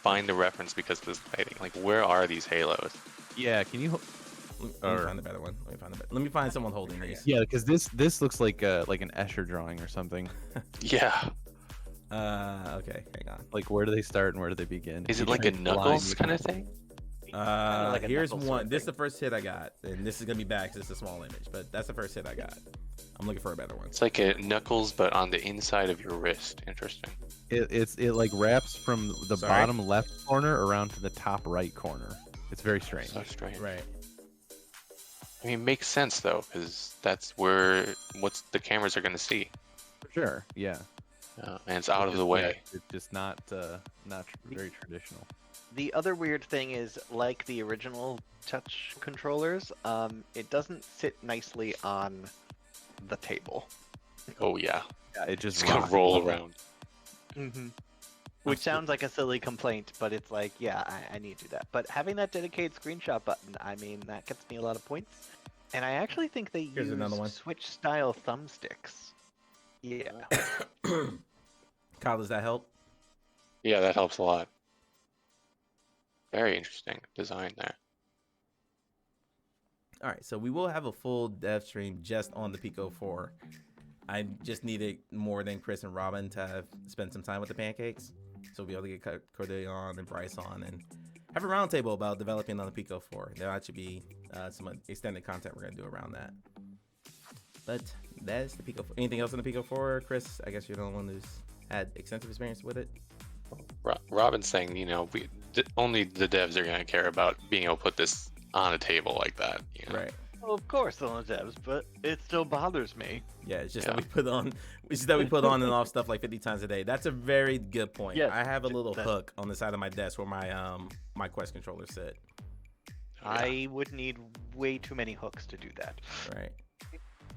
Speaker 2: find the reference because of this lighting. Like, where are these halos?
Speaker 3: Yeah, can you?
Speaker 1: Let me find a better one. Let me find someone holding these.
Speaker 3: Yeah, because this looks like an Escher drawing or something.
Speaker 2: Yeah.
Speaker 1: Okay, hang on.
Speaker 3: Like, where do they start and where do they begin?
Speaker 2: Is it
Speaker 3: You
Speaker 2: like a
Speaker 3: trace
Speaker 2: Knuckles
Speaker 3: lines.
Speaker 2: kind of thing?
Speaker 4: like a
Speaker 1: Here's
Speaker 4: Knuckles
Speaker 1: one.
Speaker 4: sort of
Speaker 1: This is
Speaker 4: thing.
Speaker 1: the first hit I got, and this is gonna be bad because it's a small image, but that's the first hit I got. I'm looking for a better one.
Speaker 2: It's like a Knuckles, but on the inside of your wrist. Interesting.
Speaker 3: It like wraps from the
Speaker 1: Sorry?
Speaker 3: bottom left corner around to the top right corner. It's very strange.
Speaker 2: So strange.
Speaker 1: Right.
Speaker 2: I mean, it makes sense though, because that's where the cameras are gonna see,
Speaker 3: For sure. Yeah.
Speaker 2: and it's out of the way.
Speaker 3: It's just not very traditional.
Speaker 4: The other weird thing is, like the original touch controllers, it doesn't sit nicely on the table.
Speaker 2: Oh yeah,
Speaker 3: Yeah, it just
Speaker 2: it's gonna
Speaker 3: rocks.
Speaker 2: roll around.
Speaker 4: Mm-hmm. Which sounds like a silly complaint, but it's like, yeah, I need to do that. But having that dedicated screenshot button, I mean, that gets me a lot of points. And I actually think they
Speaker 1: Here's another one.
Speaker 4: use Switch-style thumbsticks. Yeah.
Speaker 1: Kyle, does that help?
Speaker 2: Yeah, that helps a lot. Very interesting design there.
Speaker 1: All right, so we will have a full dev stream just on the Pico 4. I just needed more than Chris and Robin to have spent some time with the pancakes, so we'll be able to get Cordelia on and Bryce on and have a roundtable about developing on the Pico 4. There'll actually be some extended content we're gonna do around that. But that is the Pico 4. Anything else on the Pico 4, Chris? I guess you're the only one who's had extensive experience with it.
Speaker 2: Robin's saying, only the devs are gonna care about being able to put this on a table like that.
Speaker 1: Right.
Speaker 4: Well, of course, on the devs, but it still bothers me.
Speaker 1: Yeah, it's just
Speaker 2: Yeah.
Speaker 1: that we put on and off stuff like 50 times a day. That's a very good point.
Speaker 4: Yes,
Speaker 1: I have a little
Speaker 4: that-
Speaker 1: hook on the side of my desk where my Quest controllers sit.
Speaker 4: I would need way too many hooks to do that.
Speaker 1: Right.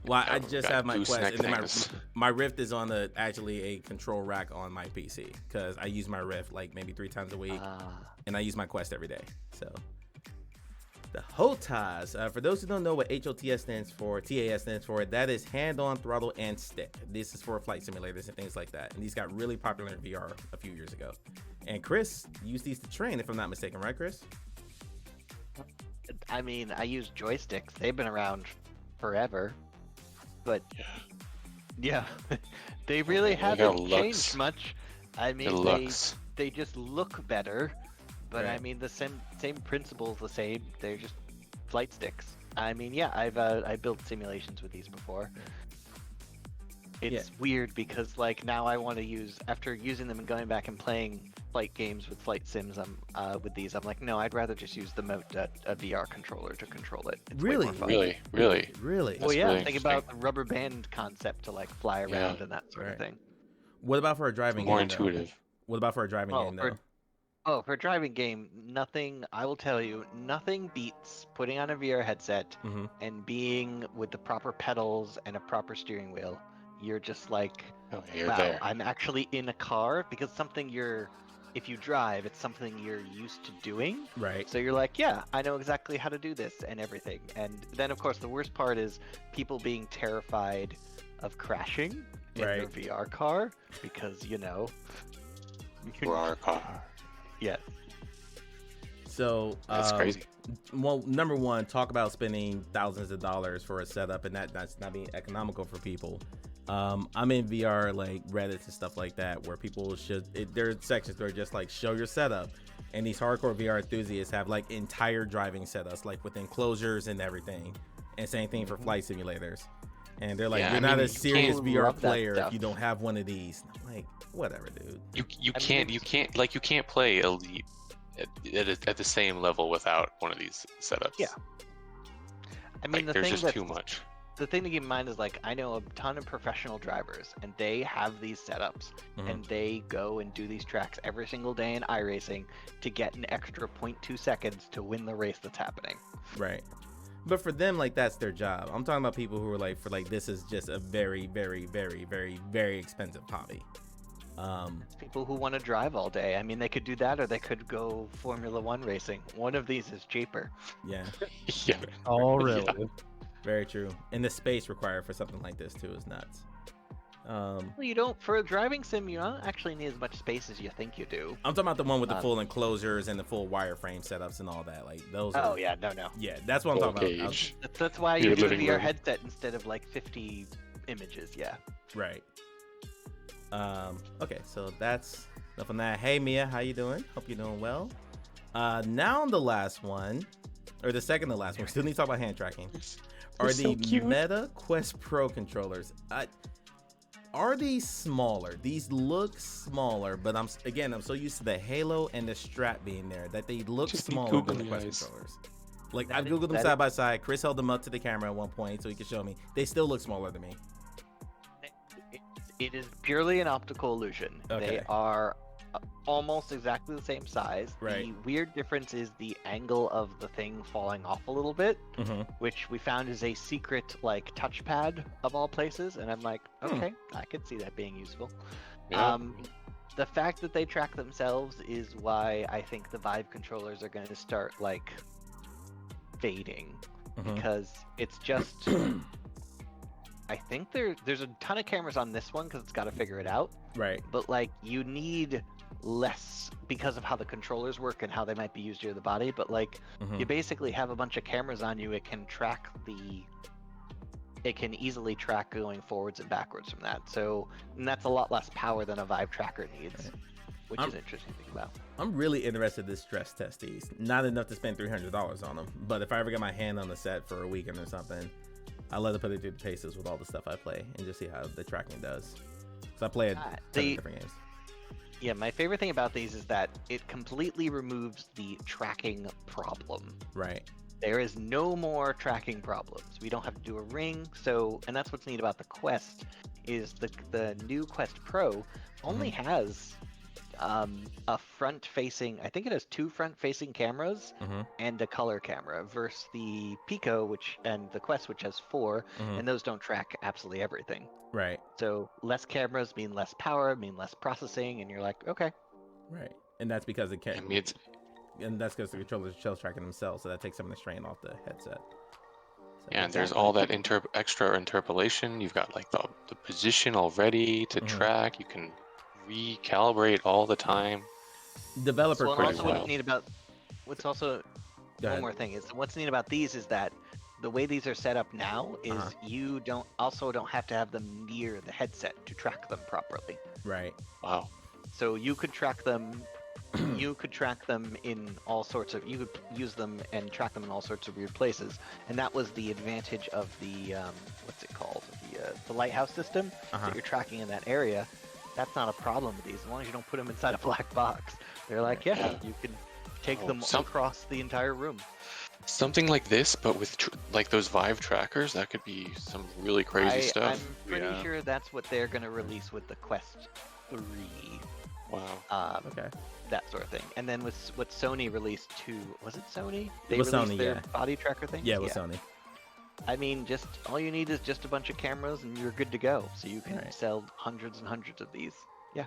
Speaker 1: Well, I
Speaker 2: Yeah,
Speaker 1: just
Speaker 2: got
Speaker 1: have my Quest,
Speaker 2: gooseneck
Speaker 1: and then
Speaker 2: things.
Speaker 1: my Rift is on actually a control rack on my PC because I use my Rift like maybe 3 times a week, and I use my Quest every day. So the HOTAS, for those who don't know what HOTS stands for, TAS stands for, that is hand-on throttle and stick. This is for flight simulators and things like that. And these got really popular in VR a few years ago. And Chris used these to train, if I'm not mistaken, right, Chris?
Speaker 4: I mean, I use joysticks. They've been around forever. But, yeah, they really
Speaker 2: Look how it
Speaker 4: haven't
Speaker 2: looks.
Speaker 4: changed much. I
Speaker 2: It
Speaker 4: mean,
Speaker 2: looks.
Speaker 4: they just look better. But, I
Speaker 1: Right.
Speaker 4: mean, the same principle's the same. They're just flight sticks. I mean, yeah, I built simulations with these before. It's weird because, like, now I want to use, after using them and going back and playing flight games with flight sims, with these, I'm like, no, I'd rather just use a VR controller to control it. It's way
Speaker 1: Really?
Speaker 4: more fun.
Speaker 2: Really?
Speaker 1: Really?
Speaker 4: Well,
Speaker 2: That's
Speaker 4: yeah,
Speaker 2: really
Speaker 4: think about the rubber band concept to like fly around and that sort of thing.
Speaker 1: What about for a driving
Speaker 2: More
Speaker 1: game? Though?
Speaker 2: intuitive.
Speaker 1: What about for a driving game though?
Speaker 4: For a driving game, nothing, I will tell you, nothing beats putting on a VR headset and being with the proper pedals and a proper steering wheel. You're just like,
Speaker 2: You're
Speaker 4: wow,
Speaker 2: there.
Speaker 4: I'm actually in a car, because if you drive, it's something you're used to doing.
Speaker 1: Right.
Speaker 4: So you're like, yeah, I know exactly how to do this and everything. And then, of course, the worst part is people being terrified of crashing in their VR car because,
Speaker 2: For our car.
Speaker 4: Yeah.
Speaker 1: So
Speaker 2: That's crazy.
Speaker 1: Well, number one, talk about spending thousands of dollars for a setup, and that's not being economical for people. I'm in VR like Reddit and stuff like that, where people there are sections where just like show your setup, and these hardcore VR enthusiasts have like entire driving setups, like with enclosures and everything. And same thing for flight simulators. And they're like, you're not a serious VR player if you don't have one of these. And I'm like, whatever, dude.
Speaker 2: You can't play Elite at the same level without one of these setups.
Speaker 4: Yeah. I mean,
Speaker 2: there's just too much.
Speaker 4: The thing to keep in mind is, like, I know a ton of professional drivers, and they have these setups, and they go and do these tracks every single day in iRacing to get an extra 0.2 seconds to win the race that's happening.
Speaker 1: Right. But for them, like, that's their job. I'm talking about people who are like, this is just a very, very, very, very, very expensive hobby.
Speaker 4: People who want to drive all day. I mean, they could do that, or they could go Formula One racing. One of these is cheaper.
Speaker 1: Yeah.
Speaker 2: Yeah.
Speaker 3: Oh, really?
Speaker 2: Yeah.
Speaker 1: Very true. And the space required for something like this too is nuts.
Speaker 4: Well, you don't, for a driving sim, you don't actually need as much space as you think you do.
Speaker 1: I'm talking about the one with the full enclosures and the full wireframe setups and all that. Like those.
Speaker 4: Oh yeah, no.
Speaker 1: Yeah, that's what I'm talking about.
Speaker 4: That's why you do a VR headset instead of like 50 images. Yeah.
Speaker 1: Right. Okay, so that's enough on that. Hey Mia, how you doing? Hope you're doing well. Now on the last one, or the second to last one, we still need to talk about hand tracking. Are the Meta Quest Pro controllers? Are these smaller? These look smaller, but I'm so used to the Halo and the strap being there that they look smaller than the Quest controllers. Like I've googled them side by side. Chris held them up to the camera at one point so he could show me. They still look smaller than me.
Speaker 4: It is purely an optical illusion.
Speaker 1: Okay.
Speaker 4: They are almost exactly the same size.
Speaker 1: Right.
Speaker 4: The weird difference is the angle of the thing falling off a little bit, which we found is a secret like touchpad of all places. And I'm like, okay, I could see that being useful.
Speaker 2: Yeah.
Speaker 4: The fact that they track themselves is why I think the Vive controllers are going to start like fading, because it's just. I think there's a ton of cameras on this one because it's got to figure it out.
Speaker 1: Right.
Speaker 4: But like you need less because of how the controllers work and how they might be used near the body. But like you basically have a bunch of cameras on you. It can easily track going forwards and backwards from that. So and that's a lot less power than a Vive tracker needs, which is interesting to think about.
Speaker 1: I'm really interested to stress test these. Not enough to spend $300 on them, but if I ever get my hand on the set for a weekend or something, I'll let it put it through the paces with all the stuff I play and just see how the tracking does. So I play a ton of different games.
Speaker 4: Yeah, my favorite thing about these is that it completely removes the tracking problem.
Speaker 1: Right.
Speaker 4: There is no more tracking problems. We don't have to do a ring. And that's what's neat about the Quest is the new Quest Pro only has a front-facing, I think it has 2 front-facing cameras and a color camera, versus the Pico, and the Quest, which has 4, and those don't track absolutely everything.
Speaker 1: Right.
Speaker 4: So less cameras mean less power, mean less processing, and you're like, okay.
Speaker 1: Right. And that's because it can't.
Speaker 2: I mean,
Speaker 1: and that's because the controllers are shell tracking themselves, so that takes some of the strain off the headset. So
Speaker 2: and there's all that extra interpolation. You've got like the position already to track. You can recalibrate all the time.
Speaker 1: Developer
Speaker 4: what's neat about one more thing is what's neat about these is that the way these are set up now is you don't have to have them near the headset to track them properly.
Speaker 1: Right.
Speaker 2: Wow.
Speaker 4: So you could track them in all sorts of, you could use them and track them in all sorts of weird places, and that was the advantage of the what's it called, the lighthouse system that you're tracking in that area. that's not a problem with these, as long as you don't put them inside a black box. They're like, yeah, you can take them across the entire room.
Speaker 2: Something like this, but with like those Vive trackers, that could be some really crazy stuff.
Speaker 4: I'm pretty sure that's what they're gonna release with the Quest 3.
Speaker 2: Wow.
Speaker 1: Okay.
Speaker 4: That sort of thing. And then with what Sony released too, was it Sony? They
Speaker 1: It was
Speaker 4: released
Speaker 1: Sony,
Speaker 4: their body tracker thing?
Speaker 1: Yeah, it was Sony.
Speaker 4: I mean, just all you need is just a bunch of cameras and you're good to go. So you can sell hundreds and hundreds of these. Yeah.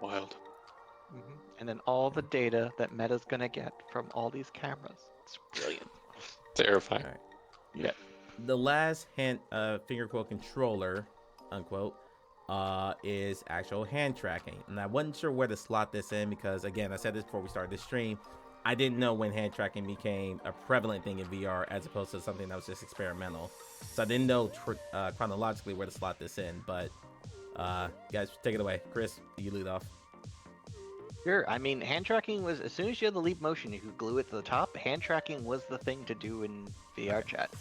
Speaker 2: Wild.
Speaker 4: And then all the data that Meta's gonna get from all these cameras. It's brilliant.
Speaker 2: Terrifying.
Speaker 1: All right. Yeah. The last finger quote controller, unquote, is actual hand tracking. And I wasn't sure where to slot this in because, again, I said this before we started this stream. I didn't know when hand tracking became a prevalent thing in VR as opposed to something that was just experimental. So I didn't know chronologically where to slot this in. But guys, take it away. Chris, you lead off.
Speaker 4: Sure. I mean, hand tracking was, as soon as you had the leap motion, you could glue it to the top. Hand tracking was the thing to do in VR chat.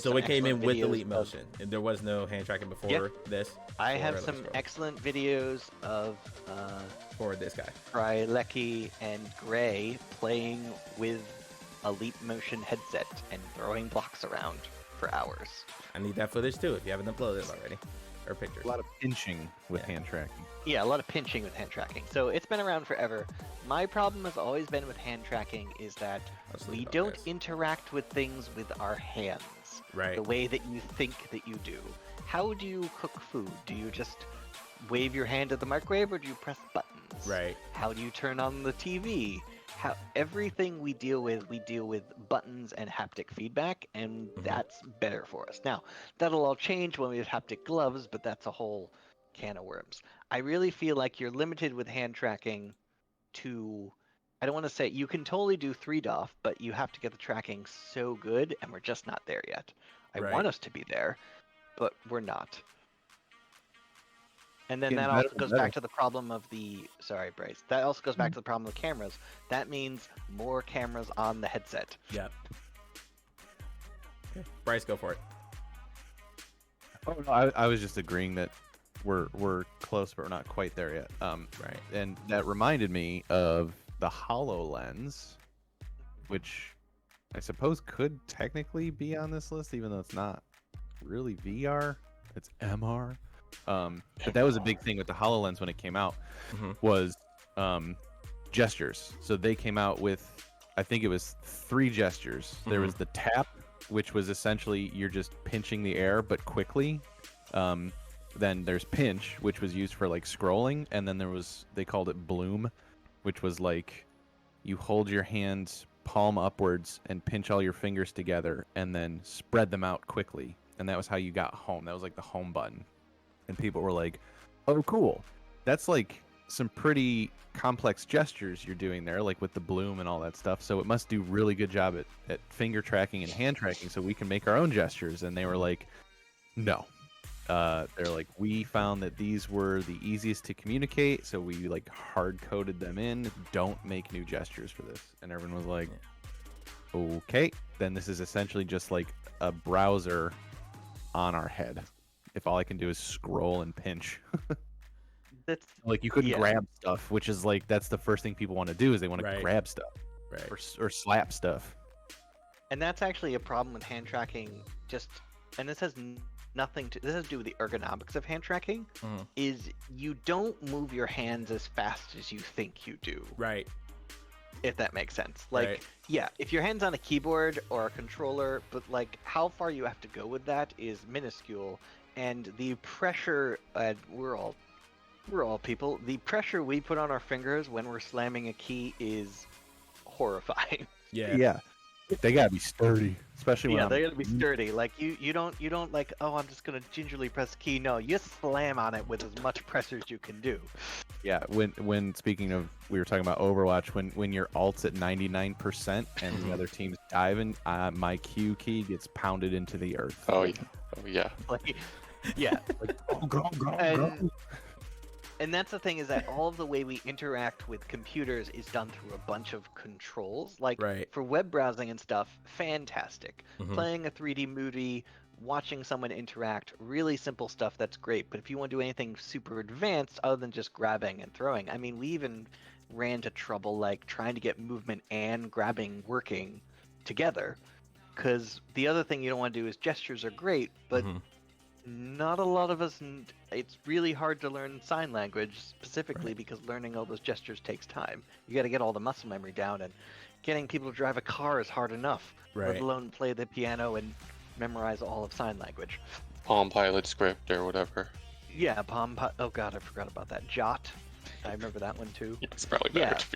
Speaker 1: So it came in with the leap motion. And there was no hand tracking before this.
Speaker 4: I have some excellent videos of
Speaker 1: for this guy,
Speaker 4: Krylecki and Gray playing with a leap motion headset and throwing blocks around for hours.
Speaker 1: I need that footage too if you haven't uploaded it already, or pictures.
Speaker 3: A lot of pinching with hand tracking.
Speaker 4: Yeah, a lot of pinching with hand tracking. So it's been around forever. My problem has always been with hand tracking is that we don't interact with things with our hands.
Speaker 1: Right.
Speaker 4: The way that you think that you do. How do you cook food? Do you just wave your hand at the microwave or do you press buttons?
Speaker 1: Right.
Speaker 4: How do you turn on the TV? Everything we deal with buttons and haptic feedback, and that's better for us. Now, that'll all change when we have haptic gloves, but that's a whole can of worms. I really feel like you're limited with hand tracking to, I don't want to say, you can totally do 3DOF, but you have to get the tracking so good, and we're just not there yet. I want us to be there, but we're not. And then that also goes back to the problem of the, sorry, Bryce, that also goes back to the problem of cameras. That means more cameras on the headset.
Speaker 1: Yep. Okay. Bryce, go for it.
Speaker 3: Oh, no, I was just agreeing that we're close, but we're not quite there yet.
Speaker 1: Right.
Speaker 3: And that reminded me of the HoloLens, which I suppose could technically be on this list, even though it's not really VR, it's MR. But that was a big thing with the HoloLens when it came out, was gestures. So they came out with, I think it was 3 gestures. There was the tap, which was essentially you're just pinching the air, but quickly. Then there's pinch, which was used for like scrolling. And then there was, they called it bloom, which was like you hold your hands palm upwards and pinch all your fingers together and then spread them out quickly. And that was how you got home. That was like the home button. And people were like, oh, cool. That's like some pretty complex gestures you're doing there, like with the bloom and all that stuff. So it must do really good job at finger tracking and hand tracking so we can make our own gestures. And they were like, no. They're like, we found that these were the easiest to communicate, so we like hard-coded them in. Don't make new gestures for this. And everyone was like, okay. Then this is essentially just like a browser on our head. If all I can do is scroll and pinch.
Speaker 4: That's
Speaker 3: like you couldn't grab stuff, which is like that's the first thing people want to do is they want to grab stuff, or slap stuff.
Speaker 4: And that's actually a problem with hand tracking. And this has nothing to. This has to do with the ergonomics of hand tracking. Is you don't move your hands as fast as you think you do.
Speaker 1: Right.
Speaker 4: If that makes sense. Like, yeah, if your hand's on a keyboard or a controller, but like how far you have to go with that is minuscule. And the pressure, we're all people. The pressure we put on our fingers when we're slamming a key is horrifying.
Speaker 3: Yeah. They gotta be sturdy, especially when
Speaker 4: they gotta be sturdy. Like you don't like, oh, I'm just gonna gingerly press a key. No, you slam on it with as much pressure as you can do.
Speaker 3: Yeah. When speaking of, we were talking about Overwatch. When your ult's at 99% and the other team's diving, my Q key gets pounded into the earth.
Speaker 2: Oh yeah.
Speaker 4: Like, yeah.
Speaker 3: Like, go.
Speaker 4: And that's the thing, is that all of the way we interact with computers is done through a bunch of controls. Like for web browsing and stuff, fantastic. Playing a 3D movie watching someone interact, really simple stuff, that's great. But if you want to do anything super advanced other than just grabbing and throwing, I mean, we even ran to trouble like trying to get movement and grabbing working together. Because the other thing you don't want to do is gestures are great, but not a lot of us. It's really hard to learn sign language specifically because learning all those gestures takes time. You got to get all the muscle memory down, and getting people to drive a car is hard enough. Let alone play the piano and memorize all of sign language.
Speaker 2: Palm Pilot script or whatever.
Speaker 4: Yeah, oh god, I forgot about that. Jot. I remember that one too.
Speaker 2: It's probably better.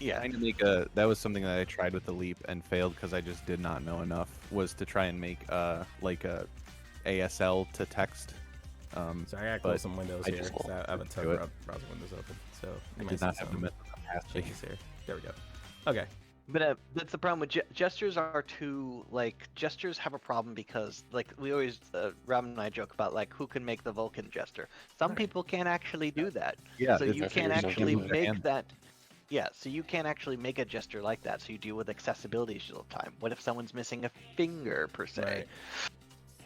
Speaker 3: Trying to make that was something that I tried with the Leap and failed because I just did not know enough. Was to try and make like a ASL to text.
Speaker 1: Sorry, I gotta close some windows here. I have a ton of browser windows open, so
Speaker 3: I did not have the mental capacity
Speaker 1: here. There we go. Okay.
Speaker 4: But that's the problem with gestures are too, like, gestures have a problem because, like, we always, Rob and I joke about, like, who can make the Vulcan gesture. Some people can't actually do that.
Speaker 3: Yeah.
Speaker 4: So you can't actually make that. Yeah, so you can't actually make a gesture like that, so you deal with accessibility issues all the time. What if someone's missing a finger, per se?
Speaker 1: Right.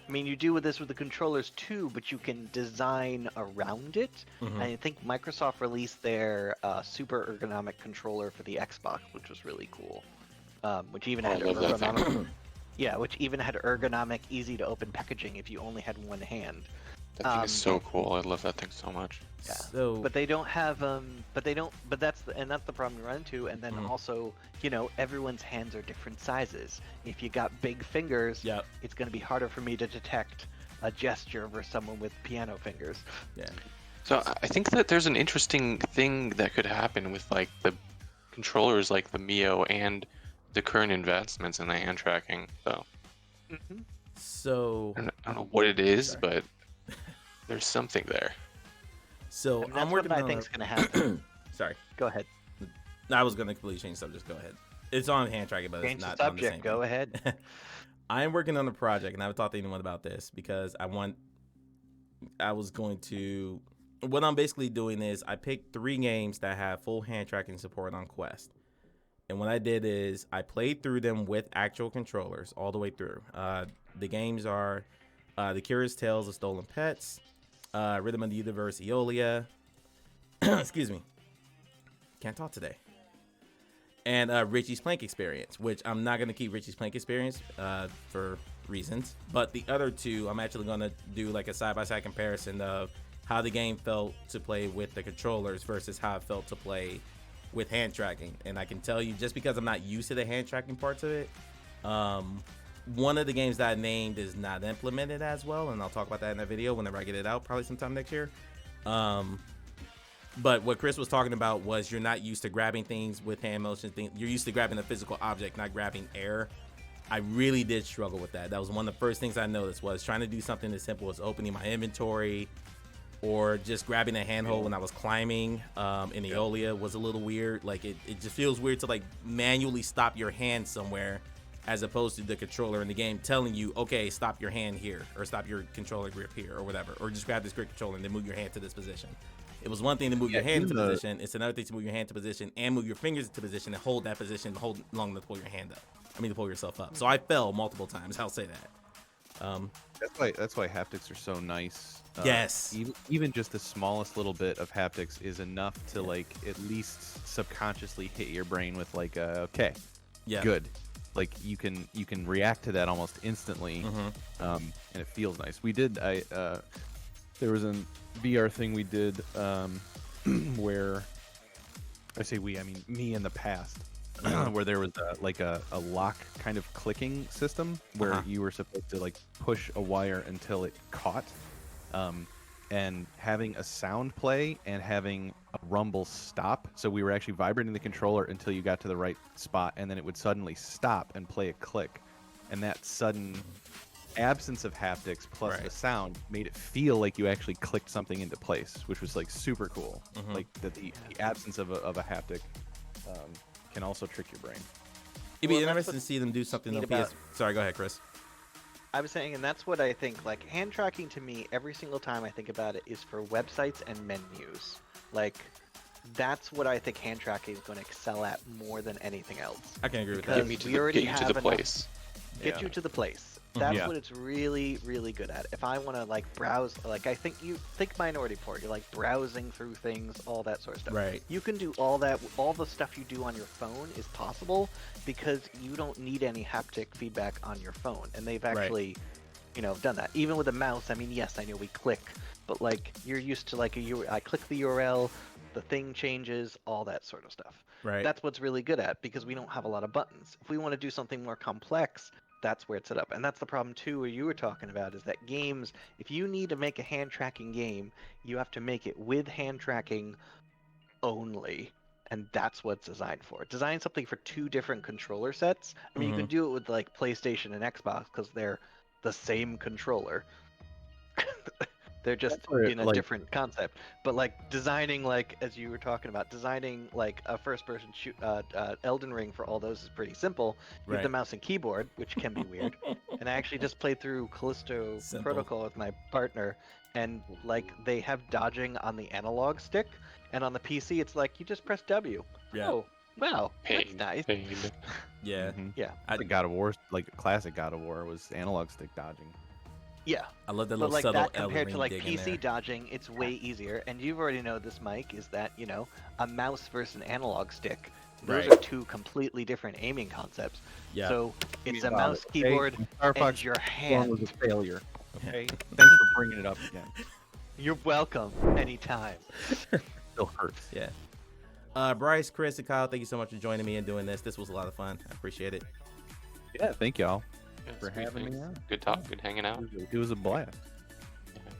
Speaker 4: I mean, you deal with this with the controllers too, but you can design around it. And I think Microsoft released their super ergonomic controller for the Xbox, which was really cool. Which even had ergonomic, which even had ergonomic, easy to open packaging if you only had one hand.
Speaker 2: That thing is so cool. I love that thing so much.
Speaker 4: Yeah.
Speaker 1: So,
Speaker 4: but they don't have but that's the problem you run into. And then also, you know, everyone's hands are different sizes. If you got big fingers, it's going to be harder for me to detect a gesture versus someone with piano fingers.
Speaker 1: Yeah.
Speaker 2: So I think that there's an interesting thing that could happen with like the controllers like the Mio and the current advancements in the hand tracking. So I don't know what it is, but there's something there.
Speaker 1: So
Speaker 4: I'm working what I think's gonna happen.
Speaker 1: Sorry.
Speaker 4: Go ahead.
Speaker 1: No, I was gonna completely change subject. Go ahead. It's on hand tracking, but
Speaker 4: change
Speaker 1: it's not
Speaker 4: the
Speaker 1: on the
Speaker 4: subject.
Speaker 1: same
Speaker 4: Go
Speaker 1: thing.
Speaker 4: ahead.
Speaker 1: I am working on a project, and I haven't talked to anyone about this because what I'm basically doing is I picked 3 games that have full hand tracking support on Quest. And what I did is I played through them with actual controllers all the way through. The games are The Curious Tales of Stolen Pets, Rhythm of the Universe, Eolia. Excuse me. Can't talk today. And Richie's Plank Experience, which I'm not going to keep Richie's Plank Experience for reasons. But the other 2, I'm actually going to do like a side-by-side comparison of how the game felt to play with the controllers versus how it felt to play with hand tracking. And I can tell you, just because I'm not used to the hand tracking parts of it, one of the games that I named is not implemented as well, and I'll talk about that in a video whenever I get it out, probably sometime next year. But what Chris was talking about was you're not used to grabbing things with hand motion. You're used to grabbing a physical object, not grabbing air. I really did struggle with that. That was one of the first things I noticed was trying to do something as simple as opening my inventory or just grabbing a handhold when I was climbing in Eolia was a little weird. Like it just feels weird to like manually stop your hand somewhere as opposed to the controller in the game telling you, okay, stop your hand here or stop your controller grip here or whatever, or just grab this grip controller and then move your hand to this position. It was one thing to move your hand into position. It's another thing to move your hand to position and move your fingers into position and hold that position, hold long enough to pull your hand up. To pull yourself up. So I fell multiple times. I'll say that.
Speaker 3: That's why haptics are so nice.
Speaker 1: Yes.
Speaker 3: Even just the smallest little bit of haptics is enough to like at least subconsciously hit your brain with like, okay, good. Like you can react to that almost instantly, and it feels nice. We did. There was a VR thing we did where I say we, I mean me in the past. Where there was a lock kind of clicking system where you were supposed to like push a wire until it caught, and having a sound play and having a rumble stop. So we were actually vibrating the controller until you got to the right spot, and then it would suddenly stop and play a click. And that sudden absence of haptics plus the sound made it feel like you actually clicked something into place, which was like super cool. Like that the absence of a haptic can also trick your brain.
Speaker 1: It'd be interesting to see them do something on PS. Sorry, go ahead, Chris.
Speaker 4: I was saying, and that's what I think, like, hand tracking to me, every single time I think about it, is for websites and menus. Like, that's what I think hand tracking is going to excel at more than anything else.
Speaker 1: I can agree with that.
Speaker 2: Get you to the place.
Speaker 4: Get you to the place. That's
Speaker 3: Yeah.
Speaker 4: what it's really, really good at. If I want to like browse, like I think you think Minority Report, you're like browsing through things, all that sort of stuff.
Speaker 1: Right.
Speaker 4: You can do all that. All the stuff you do on your phone is possible because you don't need any haptic feedback on your phone, and they've actually, done that. Even with a mouse. I mean, yes, I know we click, but like you're used to like I click the URL, the thing changes, all that sort of stuff.
Speaker 1: Right.
Speaker 4: That's what's really good at because we don't have a lot of buttons. If we want to do something more complex, that's where it's set up. And that's the problem too, where you were talking about, is that games, if you need to make a hand tracking game, you have to make it with hand tracking only. And that's what it's designed for. Design something for two different controller sets. I mean, you could do it with like PlayStation and Xbox because they're the same controller. They're just in a different concept. But like designing, like as you were talking about, designing like a first-person shoot, Elden Ring for all those is pretty simple. You have the mouse and keyboard, which can be weird. And I actually just played through Callisto Protocol with my partner, and like they have dodging on the analog stick, and on the PC it's like you just press W.
Speaker 1: Yeah.
Speaker 4: Oh, wow, that's
Speaker 2: Pain,
Speaker 4: nice.
Speaker 2: pain.
Speaker 1: Yeah.
Speaker 4: Yeah.
Speaker 3: I think God of War, like classic God of War, was analog stick dodging.
Speaker 4: Yeah.
Speaker 1: I love that
Speaker 4: But
Speaker 1: little
Speaker 4: like
Speaker 1: subtle
Speaker 4: that compared to
Speaker 1: Elden
Speaker 4: like
Speaker 1: Ring dig in
Speaker 4: PC
Speaker 1: there.
Speaker 4: dodging, it's way easier. And you've already know this, Mike, is that a mouse versus an analog stick. Those
Speaker 1: Right.
Speaker 4: are two completely different aiming concepts.
Speaker 1: Yeah.
Speaker 4: So it's a
Speaker 3: About
Speaker 4: mouse,
Speaker 3: it.
Speaker 4: keyboard,
Speaker 3: Star
Speaker 4: and
Speaker 3: Fox
Speaker 4: your
Speaker 3: One
Speaker 4: hand.
Speaker 3: was a failure. Okay, thanks for bringing it up again.
Speaker 4: You're welcome anytime.
Speaker 3: Still hurts.
Speaker 1: Yeah. Bryce, Chris, and Kyle, thank you so much for joining me and doing this. This was a lot of fun. I appreciate it.
Speaker 3: Yeah, thank y'all
Speaker 2: Yeah,
Speaker 3: for
Speaker 2: sweet
Speaker 3: having me
Speaker 2: things.
Speaker 3: on.
Speaker 2: Good talk, good hanging out.
Speaker 3: It was a blast.